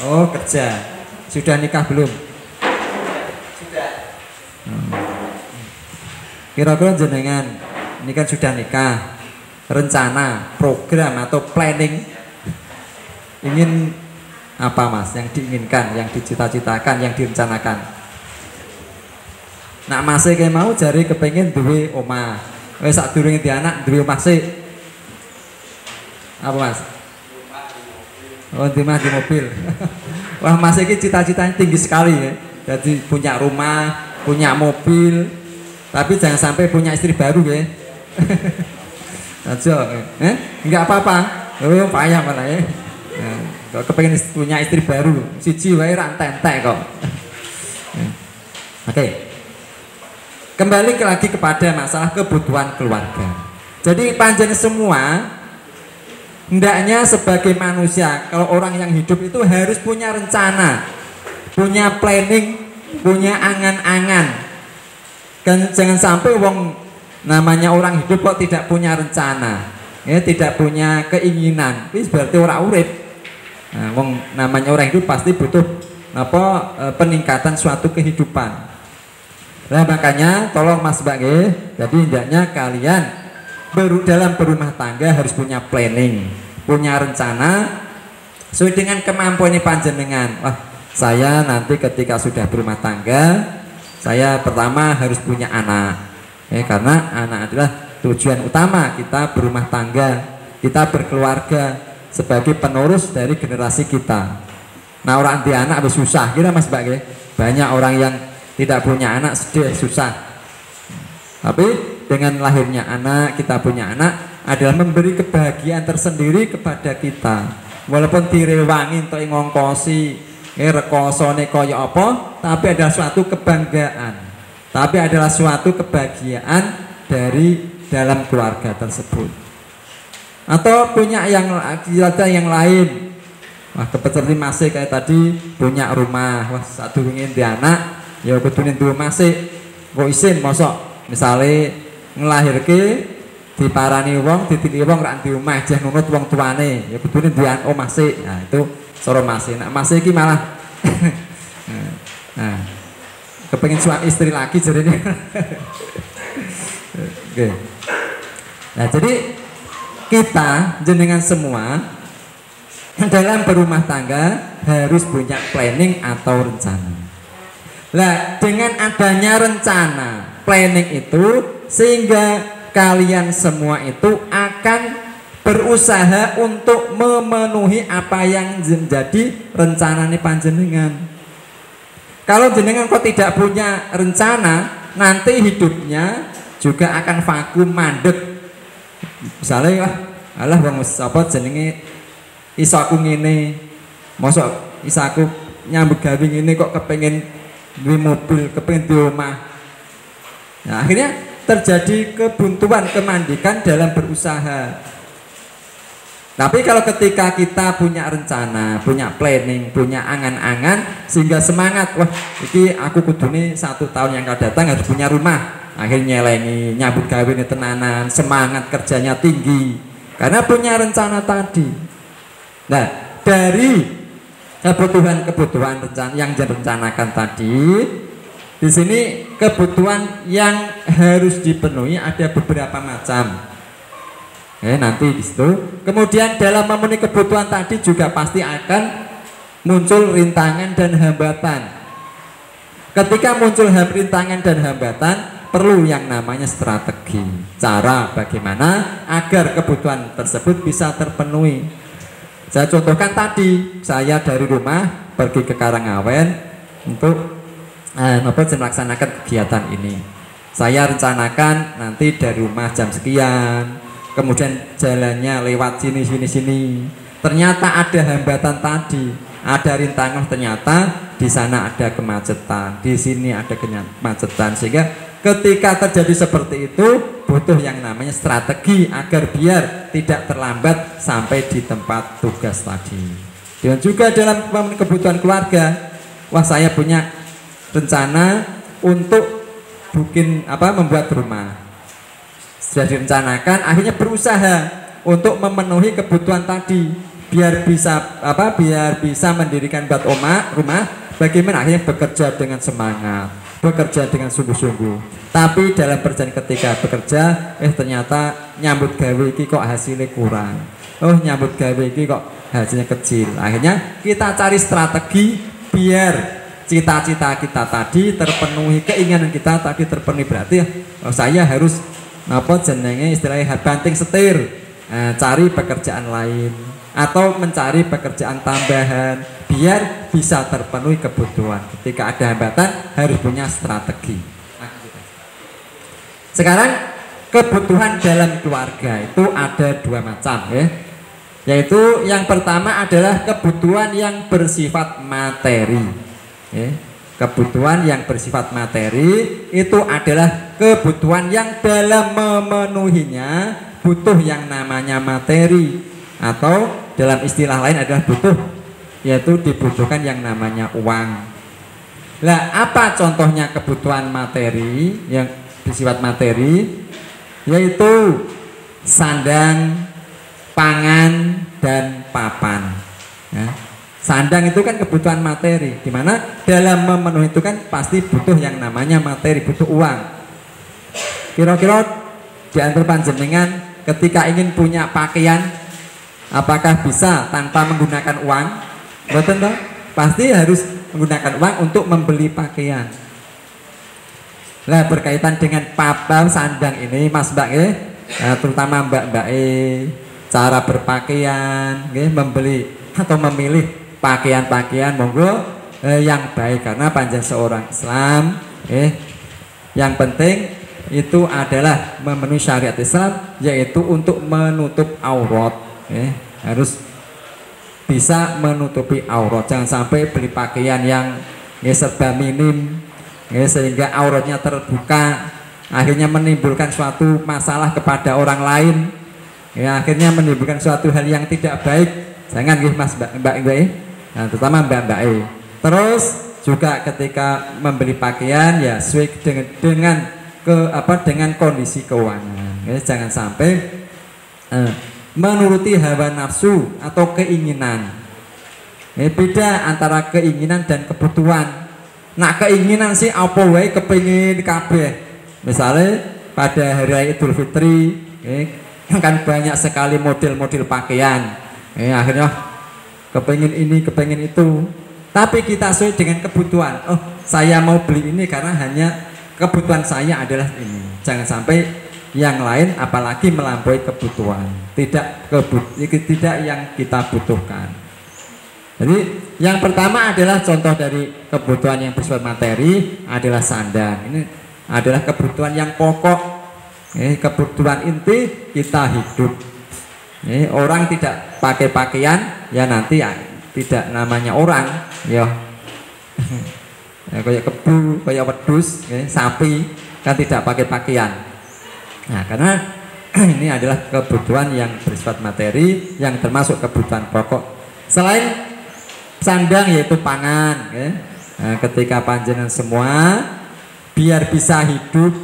Oh kerja. Sudah nikah belum? Sudah. Kira-kira jenengan ini kan sudah nikah, rencana, program atau planning ingin apa mas? Yang diinginkan, yang dicita-citakan, yang direncanakan. Nak masih kayak mau jari kepengen duwe omah. Wes sak durunge di anak duwe omah sih. Apa mas? Oh di mobil. Wah mas ini cita-citanya tinggi sekali ya. Jadi punya rumah, punya mobil. Tapi jangan sampai punya istri baru ya. Aja, enggak apa-apa. Oh, payah malah ya. Kalau kepengen punya istri baru, siji wae ra entek kok. Oke. Kembali lagi kepada masalah kebutuhan keluarga. Jadi panjenengan semua hendaknya sebagai manusia, kalau orang yang hidup itu harus punya rencana, punya planning, punya angan-angan. Kan jangan sampai wong namanya orang hidup kok tidak punya rencana, ya, tidak punya keinginan. Itu berarti orang urip. Nah, wong namanya orang hidup pasti butuh peningkatan suatu kehidupan. Nah, makanya tolong Mas Mbak nggih, jadi hendaknya kalian dalam berumah tangga harus punya planning, punya rencana sesuai dengan kemampuan panjenengan. Wah, saya nanti ketika sudah berumah tangga saya pertama harus punya anak, ya, karena anak adalah tujuan utama kita berumah tangga, kita berkeluarga sebagai penerus dari generasi kita. Nah orang di anak harus susah, kira mas Mbak, ya? Banyak orang yang tidak punya anak sedih susah. Tapi dengan lahirnya anak, kita punya anak adalah memberi kebahagiaan tersendiri kepada kita. Walaupun direwangi untuk ngongkosi rekosone kaya apa, tapi adalah suatu kebanggaan, tapi adalah suatu kebahagiaan dari dalam keluarga tersebut. Atau punya yang lain, wah seperti masih kayak tadi punya rumah, wah satu ingin di anak, ya kudunin dua masih, kok isin mosok misalnya ngelahirke diparani wong, ditili wong rak di omah aja nunut wong tuane, ya kudunin di omah sih. Nah itu soro masih, nak masih iki malah nah, kepengen suami istri lagi jadinya. Oke. Nah jadi kita jenengan semua dalam berumah tangga harus punya planning atau rencana. Nah dengan adanya rencana planning itu sehingga kalian semua itu akan berusaha untuk memenuhi apa yang menjadi rencana nih panjenengan. Kalau jenengan kok tidak punya rencana, nanti hidupnya juga akan vakum mandek. Misalnya alah wong apa jenenge isaku ngene, mosok isaku nyambut gawe ngene kok kepengen duwe mobil, kepengen duwe omah. Nah, akhirnya terjadi kebuntuan, kemandikan dalam berusaha. Tapi kalau ketika kita punya rencana, punya planning, punya angan-angan, sehingga semangat, wah ini aku kudune 1 tahun yang akan datang harus punya rumah, akhirnya nyelengi, nyambut gawe ini tenanan, semangat kerjanya tinggi karena punya rencana tadi. Nah dari kebutuhan rencana yang direncanakan tadi, di sini kebutuhan yang harus dipenuhi ada beberapa macam. Nanti di situ. Kemudian dalam memenuhi kebutuhan tadi juga pasti akan muncul rintangan dan hambatan. Ketika muncul rintangan dan hambatan, perlu yang namanya strategi. Cara bagaimana agar kebutuhan tersebut bisa terpenuhi. Saya contohkan tadi, saya dari rumah pergi ke Karangawen untuk melaksanakan kegiatan ini. Saya rencanakan nanti dari rumah jam sekian, kemudian jalannya lewat sini. Ternyata ada hambatan tadi, ada rintangan, ternyata di sana ada kemacetan, di sini ada kemacetan, sehingga ketika terjadi seperti itu butuh yang namanya strategi agar biar tidak terlambat sampai di tempat tugas tadi. Dan juga dalam kebutuhan keluarga, wah saya punya rencana untuk membuat rumah. Sudah direncanakan, akhirnya berusaha untuk memenuhi kebutuhan tadi, biar bisa mendirikan rumah. Bagaimana akhirnya bekerja dengan semangat, bekerja dengan sungguh-sungguh. Tapi dalam perjalanan ketika bekerja, ternyata nyambut gawe iki kok hasilnya kurang. Oh, nyambut gawe iki kok hasilnya kecil. Akhirnya kita cari strategi biar cita-cita kita tadi terpenuhi, keinginan kita tadi terpenuhi. Berarti saya harus istilahnya banting setir, cari pekerjaan lain atau mencari pekerjaan tambahan biar bisa terpenuhi kebutuhan. Ketika ada hambatan harus punya strategi. Sekarang kebutuhan dalam keluarga itu ada dua macam, yaitu yang pertama adalah kebutuhan yang bersifat materi. Kebutuhan yang bersifat materi itu adalah kebutuhan yang dalam memenuhinya butuh yang namanya materi, atau dalam istilah lain adalah yaitu dibutuhkan yang namanya uang. Lah, apa contohnya kebutuhan materi yang bersifat materi? Yaitu sandang, pangan, dan papan. Sandang itu kan kebutuhan materi, dimana dalam memenuhi itu kan pasti butuh yang namanya materi, butuh uang. Kira-kira di antara panjenengan ketika ingin punya pakaian, apakah bisa tanpa menggunakan uang? Betul toh? Pasti harus menggunakan uang untuk membeli pakaian. Nah, berkaitan dengan papan sandang ini, Mas Mbak, terutama Mbak, cara berpakaian, membeli atau memilih pakaian-pakaian monggo yang baik, karena panjang seorang Islam, yang penting itu adalah memenuhi syariat Islam, yaitu untuk menutup aurat, harus bisa menutupi aurat. Jangan sampai beli pakaian yang serba minim, sehingga auratnya terbuka, akhirnya menimbulkan suatu masalah kepada orang lain, akhirnya menimbulkan suatu hal yang tidak baik. Jangan Mas Mbak, nah, terutama Mbak. Terus juga ketika membeli pakaian ya sesuai dengan kondisi keuangan. Jangan sampai menuruti hawa nafsu atau keinginan. Beda antara keinginan dan kebutuhan. Nah, keinginan sih apa wae kepengin kabeh. Misalnya pada hari raya Idul Fitri, kan banyak sekali model-model pakaian. Akhirnya kepengin ini, kepengin itu. Tapi kita sesuai dengan kebutuhan. Oh, saya mau beli ini karena hanya kebutuhan saya adalah ini. Jangan sampai yang lain apalagi melampaui kebutuhan. Tidak yang kita butuhkan. Jadi yang pertama adalah contoh dari kebutuhan yang bersifat materi adalah sandang. Ini adalah kebutuhan yang pokok, kebutuhan inti kita hidup. Orang tidak pakai pakaian ya nanti tidak namanya orang, kayak kebu, kayak wedus, sapi kan tidak pakai pakaian. Nah, karena ini adalah kebutuhan yang bersifat materi yang termasuk kebutuhan pokok. Selain sandang yaitu pangan, nah, ketika panjenengan semua biar bisa hidup,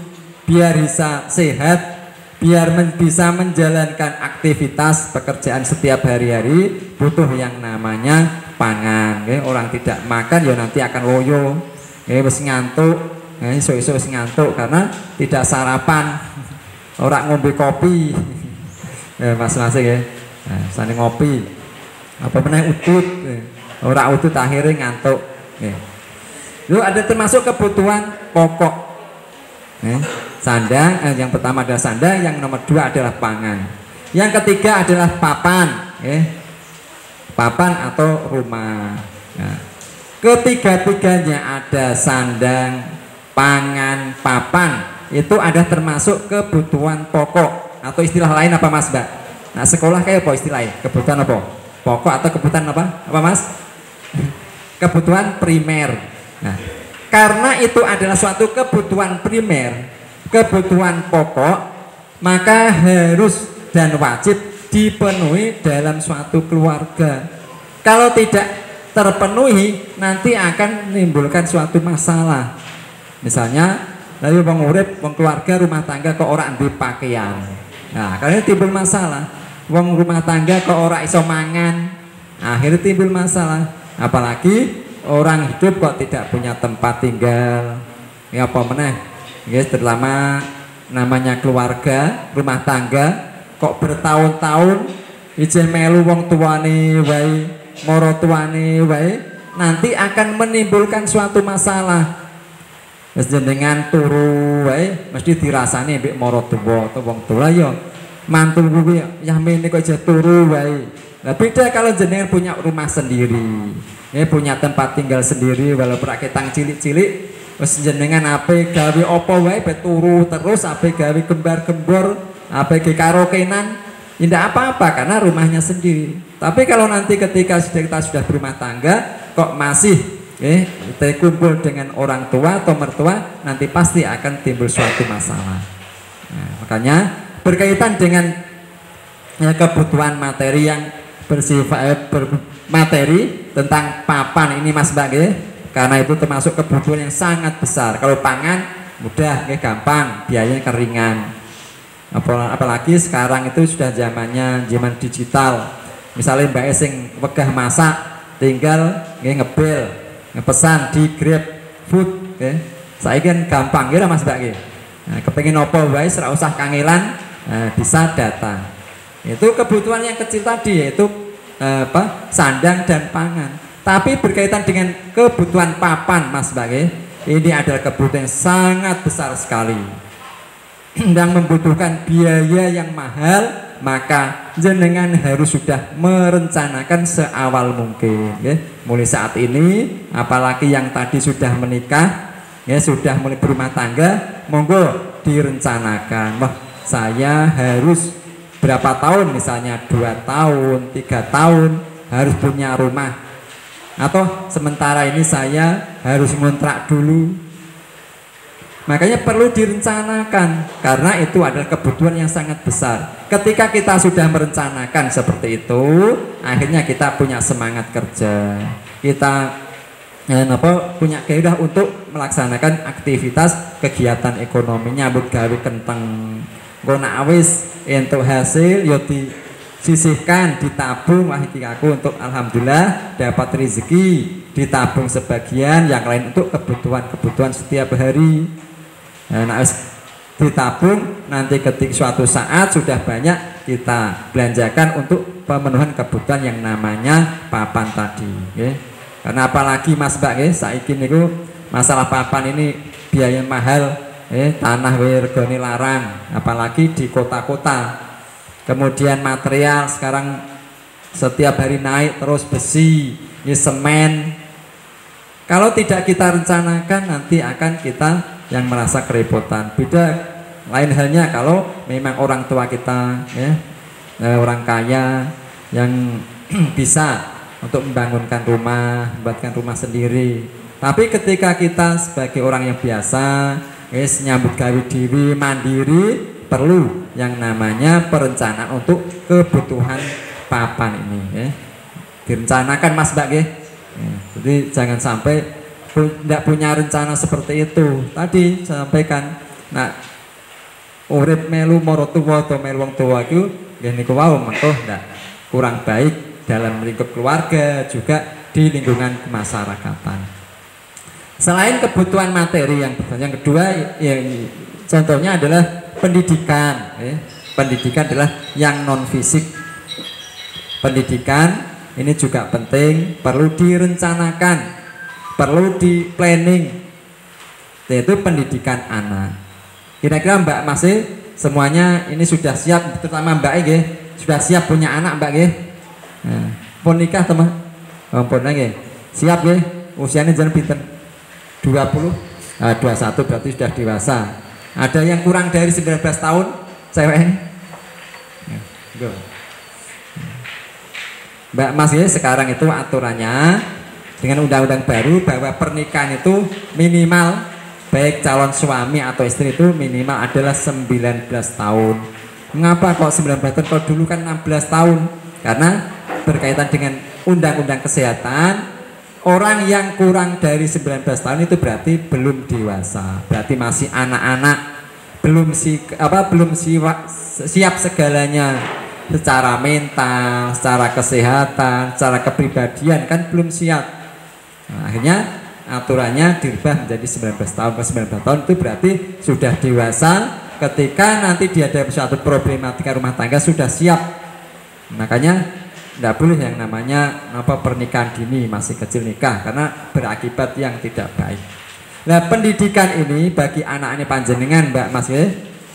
biar bisa sehat, biar bisa menjalankan aktivitas pekerjaan setiap hari-hari, butuh yang namanya pangan. Orang tidak makan ya nanti akan loyo, wis ngantuk, iso-iso wis ngantuk karena tidak sarapan. Orang ngombe kopi, masing-masing sana ngopi, apa meneh udut, orang udut akhirnya ngantuk. Itu ada termasuk kebutuhan pokok. Sandang, yang pertama adalah sandang, yang nomor dua adalah pangan. Yang ketiga adalah papan, papan atau rumah. Nah, ketiga-tiganya ada sandang, pangan, papan, itu ada termasuk kebutuhan pokok atau istilah lain apa Mas Mbak? Nah sekolah kayak apa istilahnya? Kebutuhan apa? Pokok atau kebutuhan apa? Apa Mas? Kebutuhan primer. Nah, karena itu adalah suatu kebutuhan primer, kebutuhan pokok, maka harus dan wajib dipenuhi dalam suatu keluarga. Kalau tidak terpenuhi, nanti akan menimbulkan suatu masalah. Misalnya, lalu wong urip, wong keluarga, rumah tangga kok ora duwe pakaian. Nah, karena timbul masalah. Wong rumah tangga kok ora iso mangan, akhirnya timbul masalah. Apalagi orang hidup kok tidak punya tempat tinggal. Ya apa meneh? Guys, terutama namanya keluarga, rumah tangga kok bertahun-tahun ijen melu wong tuane wae, moro tuane wae, nanti akan menimbulkan suatu masalah. Wis jenengan turu wae mesti dirasani mbek moro tuwa atau wong tua ya. Mantu kuwi ya mene kok aja turu wae. Nah, beda kalau jenengan punya rumah sendiri. Punya tempat tinggal sendiri walaupun raketang cilik-cilik, wis jenengan ape gawe apa wae be turu terus, ape gawe gembar-gembor, ape ge karaokean, tidak apa-apa karena rumahnya sendiri. Tapi kalau nanti ketika kita sudah berumah tangga kok masih kumpul dengan orang tua atau mertua, nanti pasti akan timbul suatu masalah. Nah, makanya berkaitan dengan kebutuhan materi yang bersifat materi tentang papan ini Mas Mbak, karena itu termasuk kebutuhan yang sangat besar. Kalau pangan mudah, gampang, biayanya keringan. Apalagi sekarang itu sudah zamannya zaman digital. Misalnya Mbak sing wegah masak, tinggal ngebel, ngepesan di Grab Food. Saya kan gampang ya Mas Mbak. Nah, kepengin apa wae ora usah kangelan, bisa datang. Itu kebutuhan yang kecil tadi, yaitu sandang dan pangan. Tapi berkaitan dengan kebutuhan papan Mas Mbak, ini adalah kebutuhan yang sangat besar sekali yang membutuhkan biaya yang mahal. Maka jenengan harus sudah merencanakan seawal mungkin, mulai saat ini. Apalagi yang tadi sudah menikah, sudah mulai berumah tangga, monggo direncanakan. Wah, saya harus berapa tahun, misalnya 2 tahun, 3 tahun harus punya rumah, atau sementara ini saya harus ngontrak dulu. Makanya perlu direncanakan karena itu adalah kebutuhan yang sangat besar. Ketika kita sudah merencanakan seperti itu, akhirnya kita punya semangat kerja, kita punya gairah untuk melaksanakan aktivitas kegiatan ekonomi, nyambut gawe kenteng. Gona awis untuk hasil yo disisihkan, ditabung. Wah iki aku untuk alhamdulillah dapat rezeki, ditabung sebagian, yang lain untuk kebutuhan setiap hari. Nah, ditabung, nanti ketika suatu saat sudah banyak kita belanjakan untuk pemenuhan kebutuhan yang namanya papan tadi. Karena apalagi Mas Mbak, saiki niku masalah papan ini biaya mahal. Tanah regane larang, apalagi di kota-kota. Kemudian material sekarang setiap hari naik terus, besi, semen. Kalau tidak kita rencanakan, nanti akan kita yang merasa kerepotan. Beda lain halnya kalau memang orang tua kita, orang kaya yang bisa untuk membangunkan rumah, membuatkan rumah sendiri. Tapi ketika kita sebagai orang yang biasa, nyambut gawe diri, mandiri, perlu yang namanya perencanaan untuk kebutuhan papan ini. Direncanakan Mas Mbak. Jadi jangan sampai tidak punya rencana seperti itu. Tadi saya sampaikan, nah urip melu moro tuwa atau melu wong tuwa iku niku wau mengko ndak kurang baik dalam lingkup keluarga, juga di lingkungan kemasyarakatan. Selain kebutuhan materi yang kedua, contohnya adalah pendidikan. Pendidikan adalah yang non fisik. Pendidikan ini juga penting, perlu direncanakan, perlu di planning, yaitu pendidikan anak. Kira-kira Mbak masih semuanya ini sudah siap, terutama Mbak nggih, sudah siap punya anak Mbak nggih? Nah, pun nikah teman? Oh, pun nggih. Siap nggih? Usianya jangan pinten? 20? 21 berarti sudah dewasa. Ada yang kurang dari 19 tahun ceweknya? Mbak Mas ya, sekarang itu aturannya dengan undang-undang baru bahwa pernikahan itu minimal baik calon suami atau istri itu minimal adalah 19 tahun. Mengapa kok 19 tahun? Kalau dulu kan 16 tahun. Karena berkaitan dengan undang-undang kesehatan, orang yang kurang dari 19 tahun itu berarti belum dewasa, berarti masih anak-anak, belum siap segalanya secara mental, secara kesehatan, secara kepribadian kan belum siap. Nah, akhirnya aturannya dirubah menjadi 19 tahun. Ke 19 tahun itu berarti sudah dewasa, ketika nanti dihadapi suatu problematika rumah tangga sudah siap. Makanya tidak boleh yang namanya pernikahan dini, masih kecil nikah, karena berakibat yang tidak baik. Nah, pendidikan ini bagi anak-anak panjenengan Mbak Mas ya,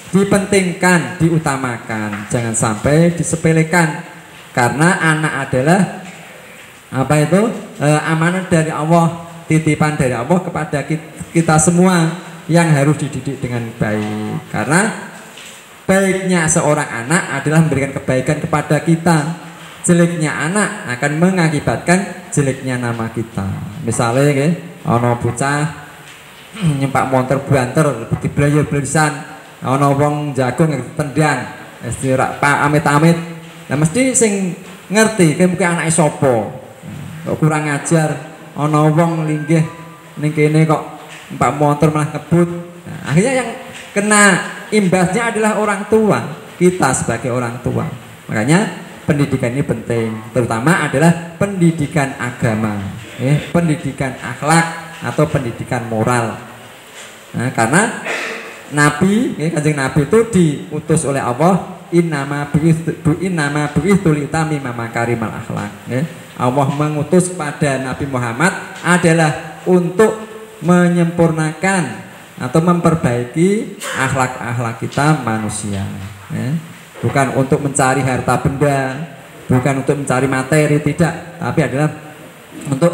dipentingkan, diutamakan, jangan sampai disepelekan, karena anak adalah amanat dari Allah, titipan dari Allah kepada kita semua yang harus dididik dengan baik. Karena baiknya seorang anak adalah memberikan kebaikan kepada kita. Jeleknya anak akan mengakibatkan jeleknya nama kita. Misalnya ono bocah nyempak motor banter dibelajar-belajar, ono wong jagung tendang istirak amit-amit. Nah mesti sing ngerti mungkin anake sapa. Kok kurang ajar, ono wong linggih ning kene kok numpak motor malah ngebut. Nah, akhirnya yang kena imbasnya adalah orang tua, kita sebagai orang tua. Makanya pendidikan ini penting, terutama adalah pendidikan agama, pendidikan akhlak atau pendidikan moral. Nah, karena Nabi, Kanjeng Nabi itu diutus oleh Allah, innama bu'itsu liutammima makarimal akhlak. Allah mengutus pada Nabi Muhammad adalah untuk menyempurnakan atau memperbaiki akhlak-akhlak kita manusia. Bukan untuk mencari harta benda, bukan untuk mencari materi, tidak, tapi adalah untuk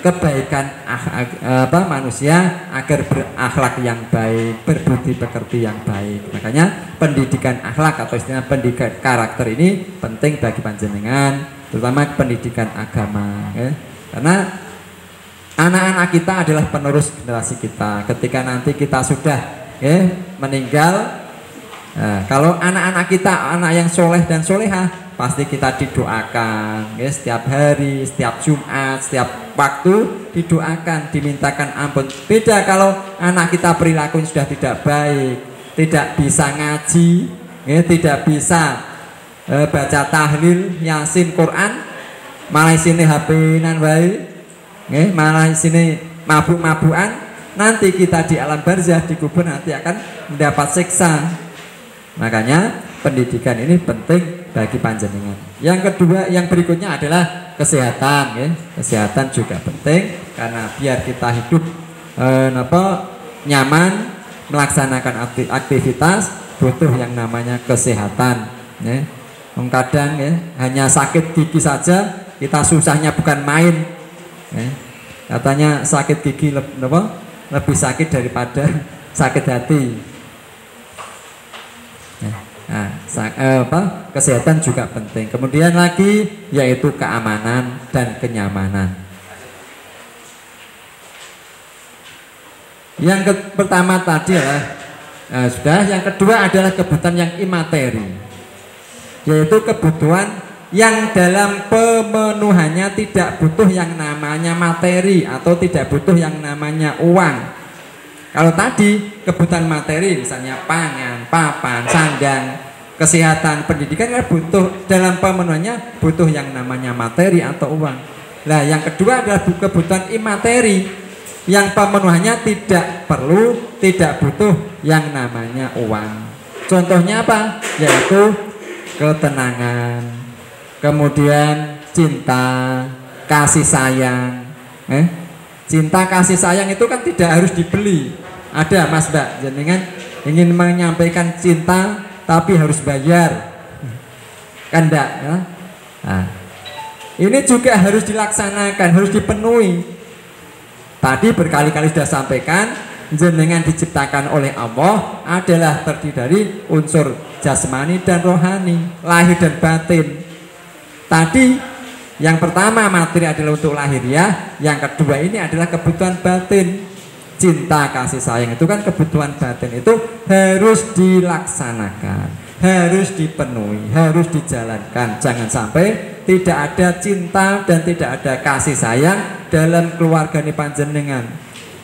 kebaikan manusia agar berakhlak yang baik, berbudi pekerti yang baik. Makanya pendidikan akhlak atau istilah pendidikan karakter ini penting bagi panjenengan, terutama pendidikan agama. Karena anak-anak kita adalah penerus generasi kita. Ketika nanti kita sudah meninggal, kalau anak-anak kita anak yang soleh dan solehah, pasti kita didoakan setiap hari, setiap Jumat, setiap waktu didoakan, dimintakan ampun. Beda kalau anak kita perilaku sudah tidak baik, tidak bisa ngaji, tidak bisa baca tahlil, yasin, Quran, malah sini HP-nan wae, malah sini mabuk-mabukan. Nanti kita di alam barzah, di kubur nanti akan mendapat siksa. Makanya pendidikan ini penting bagi panjenengan. Yang kedua, yang berikutnya adalah kesehatan. Kesehatan juga penting karena biar kita hidup nyaman, melaksanakan aktivitas, butuh yang namanya kesehatan. Kadang hanya sakit gigi saja kita susahnya bukan main. Katanya sakit gigi lebih sakit daripada sakit hati. Nah, kesehatan juga penting. Kemudian lagi yaitu keamanan dan kenyamanan. Yang pertama tadi adalah sudah. Yang kedua adalah kebutuhan yang imateri, yaitu kebutuhan yang dalam pemenuhannya tidak butuh yang namanya materi atau tidak butuh yang namanya uang. Kalau tadi kebutuhan materi misalnya pangan, papan, sandang, kesehatan, pendidikan kan butuh dalam pemenuhannya butuh yang namanya materi atau uang. Nah, yang kedua adalah kebutuhan imateri yang pemenuhannya tidak perlu, tidak butuh yang namanya uang. Contohnya apa? Yaitu ketenangan, kemudian cinta, kasih sayang. Cinta kasih sayang itu kan tidak harus dibeli. Ada Mas Mbak, jenengan ingin menyampaikan cinta tapi harus bayar, kan enggak ya? Nah, ini juga harus dilaksanakan, harus dipenuhi. Tadi berkali-kali sudah sampaikan, jenengan diciptakan oleh Allah adalah terdiri dari unsur jasmani dan rohani, lahir dan batin. Tadi yang pertama materi adalah untuk lahiriah, yang kedua ini adalah kebutuhan batin. Cinta kasih sayang itu kan kebutuhan batin, itu harus dilaksanakan, harus dipenuhi, harus dijalankan. Jangan sampai tidak ada cinta dan tidak ada kasih sayang dalam keluarga ini panjenengan.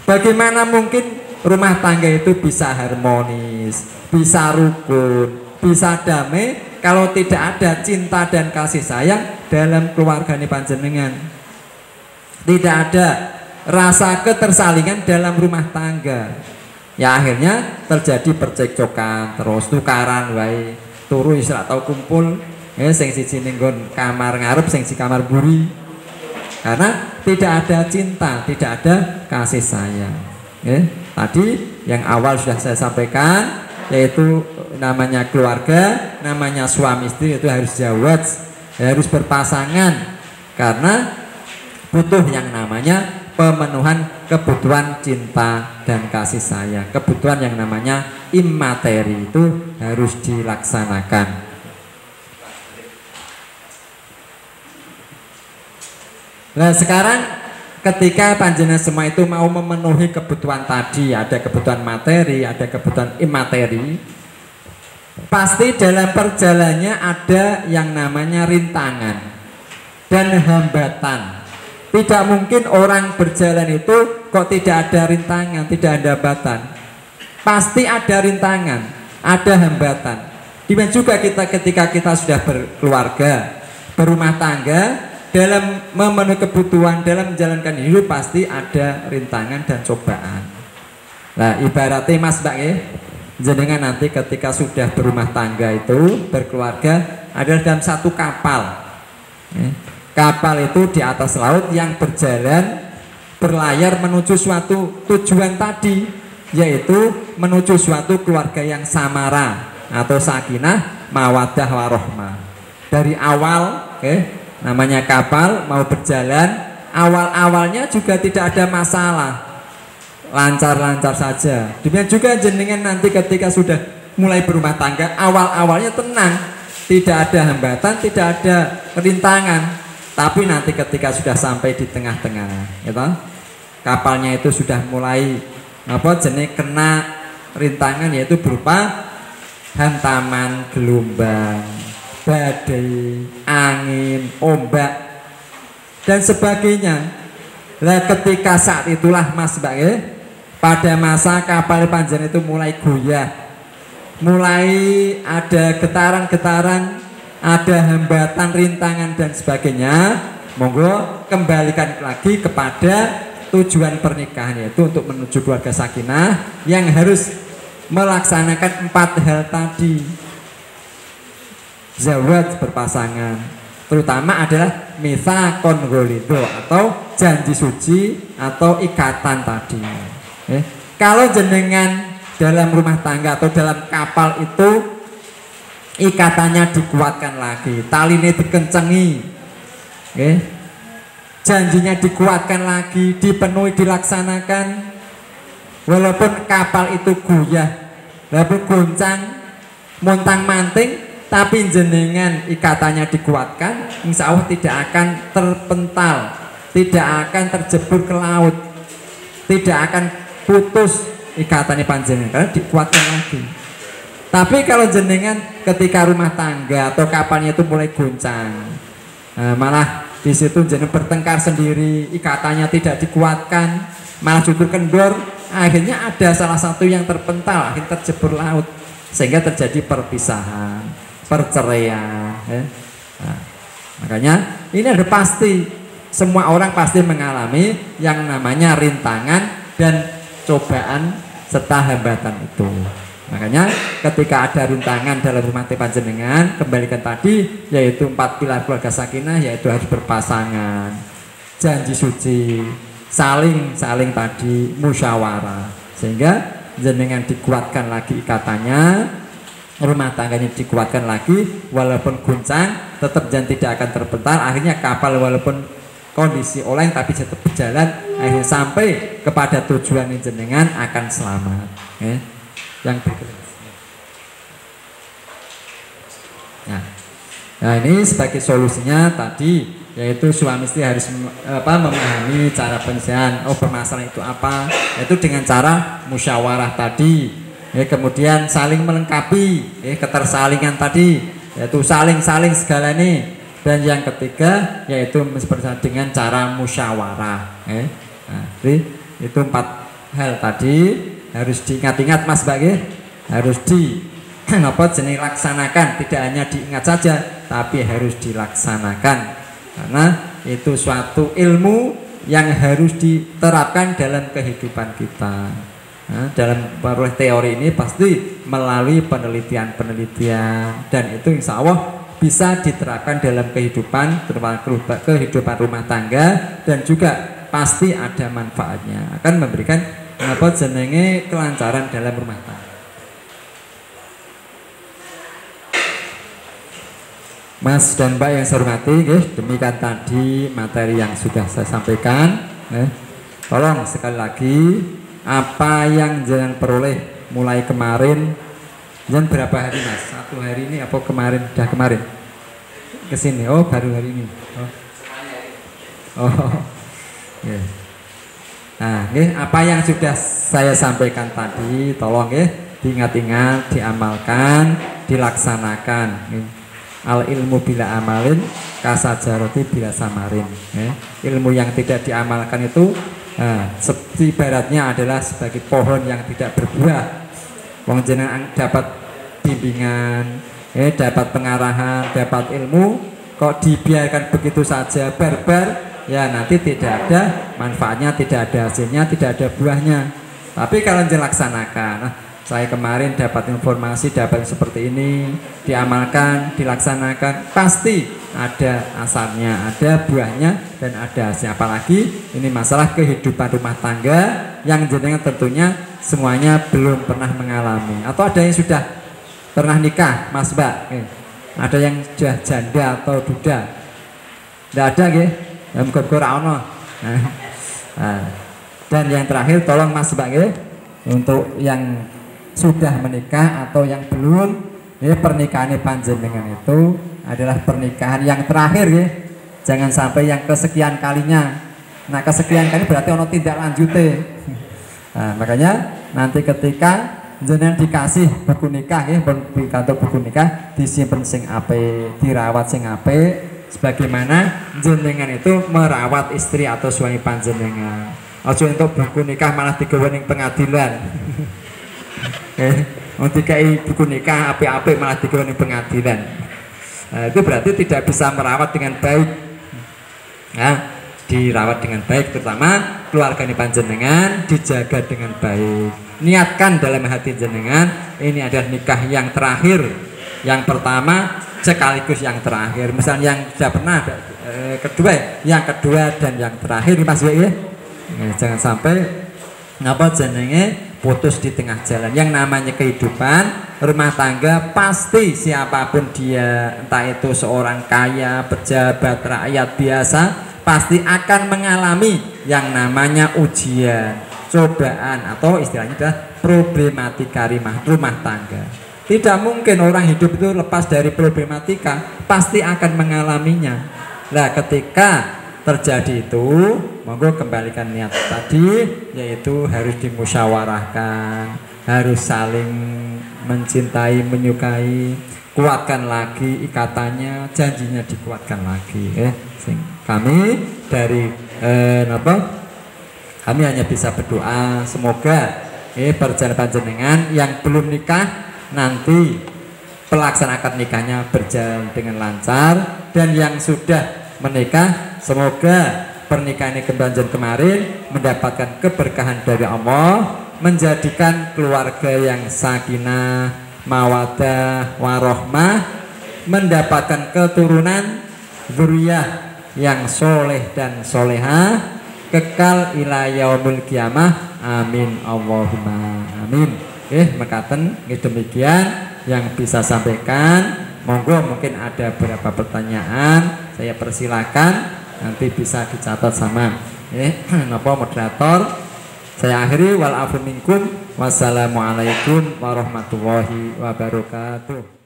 Bagaimana mungkin rumah tangga itu bisa harmonis, bisa rukun, bisa damai kalau tidak ada cinta dan kasih sayang dalam keluarga ini panjenengan? Tidak ada rasa ketersalingan dalam rumah tangga, ya akhirnya terjadi percekcokan, terus tukaran wae, turu isra tau kumpul, sing siji ning nggon kamar ngarep, sing si kamar buri, karena tidak ada cinta, tidak ada kasih sayang. Tadi yang awal sudah saya sampaikan, yaitu namanya keluarga, namanya suami istri itu harus zawaj, harus berpasangan, karena butuh yang namanya pemenuhan kebutuhan cinta dan kasih sayang. Kebutuhan yang namanya immateri itu harus dilaksanakan. Nah sekarang ketika panjenengan semua itu mau memenuhi kebutuhan tadi, ada kebutuhan materi, ada kebutuhan immateri, pasti dalam perjalanannya ada yang namanya rintangan dan hambatan. Tidak mungkin orang berjalan itu kok tidak ada rintangan, tidak ada hambatan. Pasti ada rintangan, ada hambatan. Demikian juga kita ketika kita sudah berkeluarga, berumah tangga, dalam memenuhi kebutuhan, dalam menjalankan hidup pasti ada rintangan dan cobaan. Nah, ibaratnya Mas Mbak jenengan nanti ketika sudah berumah tangga itu, berkeluarga, adalah dalam satu kapal. Kapal itu di atas laut yang berjalan, berlayar menuju suatu tujuan tadi, yaitu menuju suatu keluarga yang samara atau sakinah, mawaddah warohmah. Dari awal, namanya kapal mau berjalan, awal-awalnya juga tidak ada masalah, lancar-lancar saja. Demikian juga jenengan nanti ketika sudah mulai berumah tangga, awal-awalnya tenang, tidak ada hambatan, tidak ada rintangan. Tapi nanti ketika sudah sampai di tengah-tengah, gitu, kapalnya itu sudah mulai jenis kena rintangan, yaitu berupa hantaman gelombang, badai, angin, ombak dan sebagainya. Nah, ketika saat itulah Mas Mbak, pada masa kapal panjang itu mulai goyah, mulai ada getaran-getaran, ada hambatan, rintangan dan sebagainya, monggo kembalikan lagi kepada tujuan pernikahan, yaitu untuk menuju keluarga sakinah yang harus melaksanakan 4 hal tadi. Zawaj berpasangan, terutama adalah mitsaqon ghalido atau janji suci atau ikatan tadi. Kalau jenengan dalam rumah tangga atau dalam kapal itu ikatannya dikuatkan lagi, talinya dikencengi, janjinya dikuatkan lagi, dipenuhi, dilaksanakan. Walaupun kapal itu goyah, walaupun goncang, montang-manting, tapi jenengan ikatannya dikuatkan, insya Allah tidak akan terpental, tidak akan terjebur ke laut, tidak akan putus ikatannya panjenengan karena dikuatkan lagi. Tapi kalau jenengan ketika rumah tangga atau kapalnya itu mulai goncang, malah di situ jenengan bertengkar sendiri, ikatannya tidak dikuatkan, malah justru kendor, akhirnya ada salah satu yang terpental, akhirnya terjebur laut, sehingga terjadi perpisahan, perceraian. Nah, makanya ini ada pasti, semua orang pasti mengalami yang namanya rintangan dan cobaan serta hambatan itu. Makanya ketika ada rintangan dalam rumah tangga panjenengan, kembalikan tadi, yaitu 4 pilar keluarga sakinah, yaitu harus berpasangan, janji suci, saling tadi musyawarah, sehingga jenengan dikuatkan lagi ikatannya, rumah tangganya dikuatkan lagi, walaupun guncang tetap jangan tidak akan terpental. Akhirnya kapal walaupun kondisi oleng tapi tetap berjalan, akhirnya sampai kepada tujuan jenengan akan selamat. Yang berikutnya. Nah ini sebagai solusinya tadi, yaitu suami istri harus memahami cara penyelesaian permasalahan itu apa, yaitu dengan cara musyawarah tadi. Kemudian saling melengkapi, ketersalingan tadi, yaitu saling segala ini. Dan yang ketiga yaitu dengan cara musyawarah. Nah, itu 4 hal tadi harus diingat-ingat Mas Mbak, harus dilaksanakan, tidak hanya diingat saja tapi harus dilaksanakan, karena itu suatu ilmu yang harus diterapkan dalam kehidupan kita. Nah, dalam teori ini pasti melalui penelitian dan itu insya Allah bisa diterapkan dalam kehidupan, terutama kehidupan rumah tangga, dan juga pasti ada manfaatnya, akan memberikan kelancaran dalam rumah tangga. Mas dan Mbak yang saya hormati, demikian tadi materi yang sudah saya sampaikan. Tolong sekali lagi, apa yang jangan peroleh mulai kemarin, jangan berapa hari Mas? 1 hari ini apa kemarin? Dah kemarin kesini? Oh baru hari ini. Nah, apa yang sudah saya sampaikan tadi, tolong diingat-ingat, diamalkan, dilaksanakan. Al ilmu bila amalin kasajaroti bila samarin. Ilmu yang tidak diamalkan itu ibaratnya adalah sebagai pohon yang tidak berbuah. Wong jenengan dapat bimbingan, dapat pengarahan, dapat ilmu, kok dibiarkan begitu saja barbar, ya nanti tidak ada manfaatnya, tidak ada hasilnya, tidak ada buahnya. Tapi kalau dilaksanakan, saya kemarin dapat informasi, dapat seperti ini, diamalkan, dilaksanakan, pasti ada asarnya, ada buahnya, dan ada hasilnya. Apalagi ini masalah kehidupan rumah tangga yang jenengan tentunya semuanya belum pernah mengalami, atau ada yang sudah pernah nikah, Mas Mbak, ada yang sudah janda atau duda, tidak ada dan yang terakhir tolong Mas Mbak, untuk yang sudah menikah atau yang belum, pernikahan panjenengan itu adalah pernikahan yang terakhir, jangan sampai yang kesekian kalinya. Nah kesekian kali berarti ono tindak lanjutnya. Nah, makanya nanti ketika jenengan dikasih buku nikah, buku nikah disimpen sing ape, dirawat sing ape, sebagaimana jenengan itu merawat istri atau suami panjenengan. Ojo untuk buku nikah malah digawe ning pengadilan. Dikai buku nikah ape-ape malah digawe ning pengadilan. Itu berarti tidak bisa merawat dengan baik. Dirawat dengan baik, terutama keluarga panjenengan dijaga dengan baik. Niatkan dalam hati jenengan, ini adalah nikah yang terakhir, yang pertama sekaligus yang terakhir. Misalnya yang sudah pernah yang kedua dan yang terakhir, Mas ya. Jangan sampai jenenge putus di tengah jalan. Yang namanya kehidupan rumah tangga pasti siapapun dia, entah itu seorang kaya, pejabat, rakyat biasa, pasti akan mengalami yang namanya ujian, cobaan, atau istilahnya adalah problematika rumah tangga. Tidak mungkin orang hidup itu lepas dari problematika, pasti akan mengalaminya. Nah ketika terjadi itu, monggo kembalikan niat tadi, yaitu harus dimusyawarahkan, harus saling mencintai, menyukai, kuatkan lagi ikatannya, janjinya dikuatkan lagi. Kami dari kami hanya bisa berdoa semoga perjalanan panjenengan yang belum nikah nanti pelaksanaan nikahnya berjalan dengan lancar, dan yang sudah menikah semoga pernikahan kemarin mendapatkan keberkahan dari Allah, menjadikan keluarga yang sakinah, mawaddah, warohmah, mendapatkan keturunan zuriyah yang soleh dan solehah, kekal ila yaumil kiamah. Amin Allahumma amin. Amin. Mekaten demikian yang bisa sampaikan. Monggo mungkin ada beberapa pertanyaan, saya persilakan nanti bisa dicatat sama napa moderator. Saya akhiri wal afu minkum. Wassalamualaikum warahmatullahi wabarakatuh.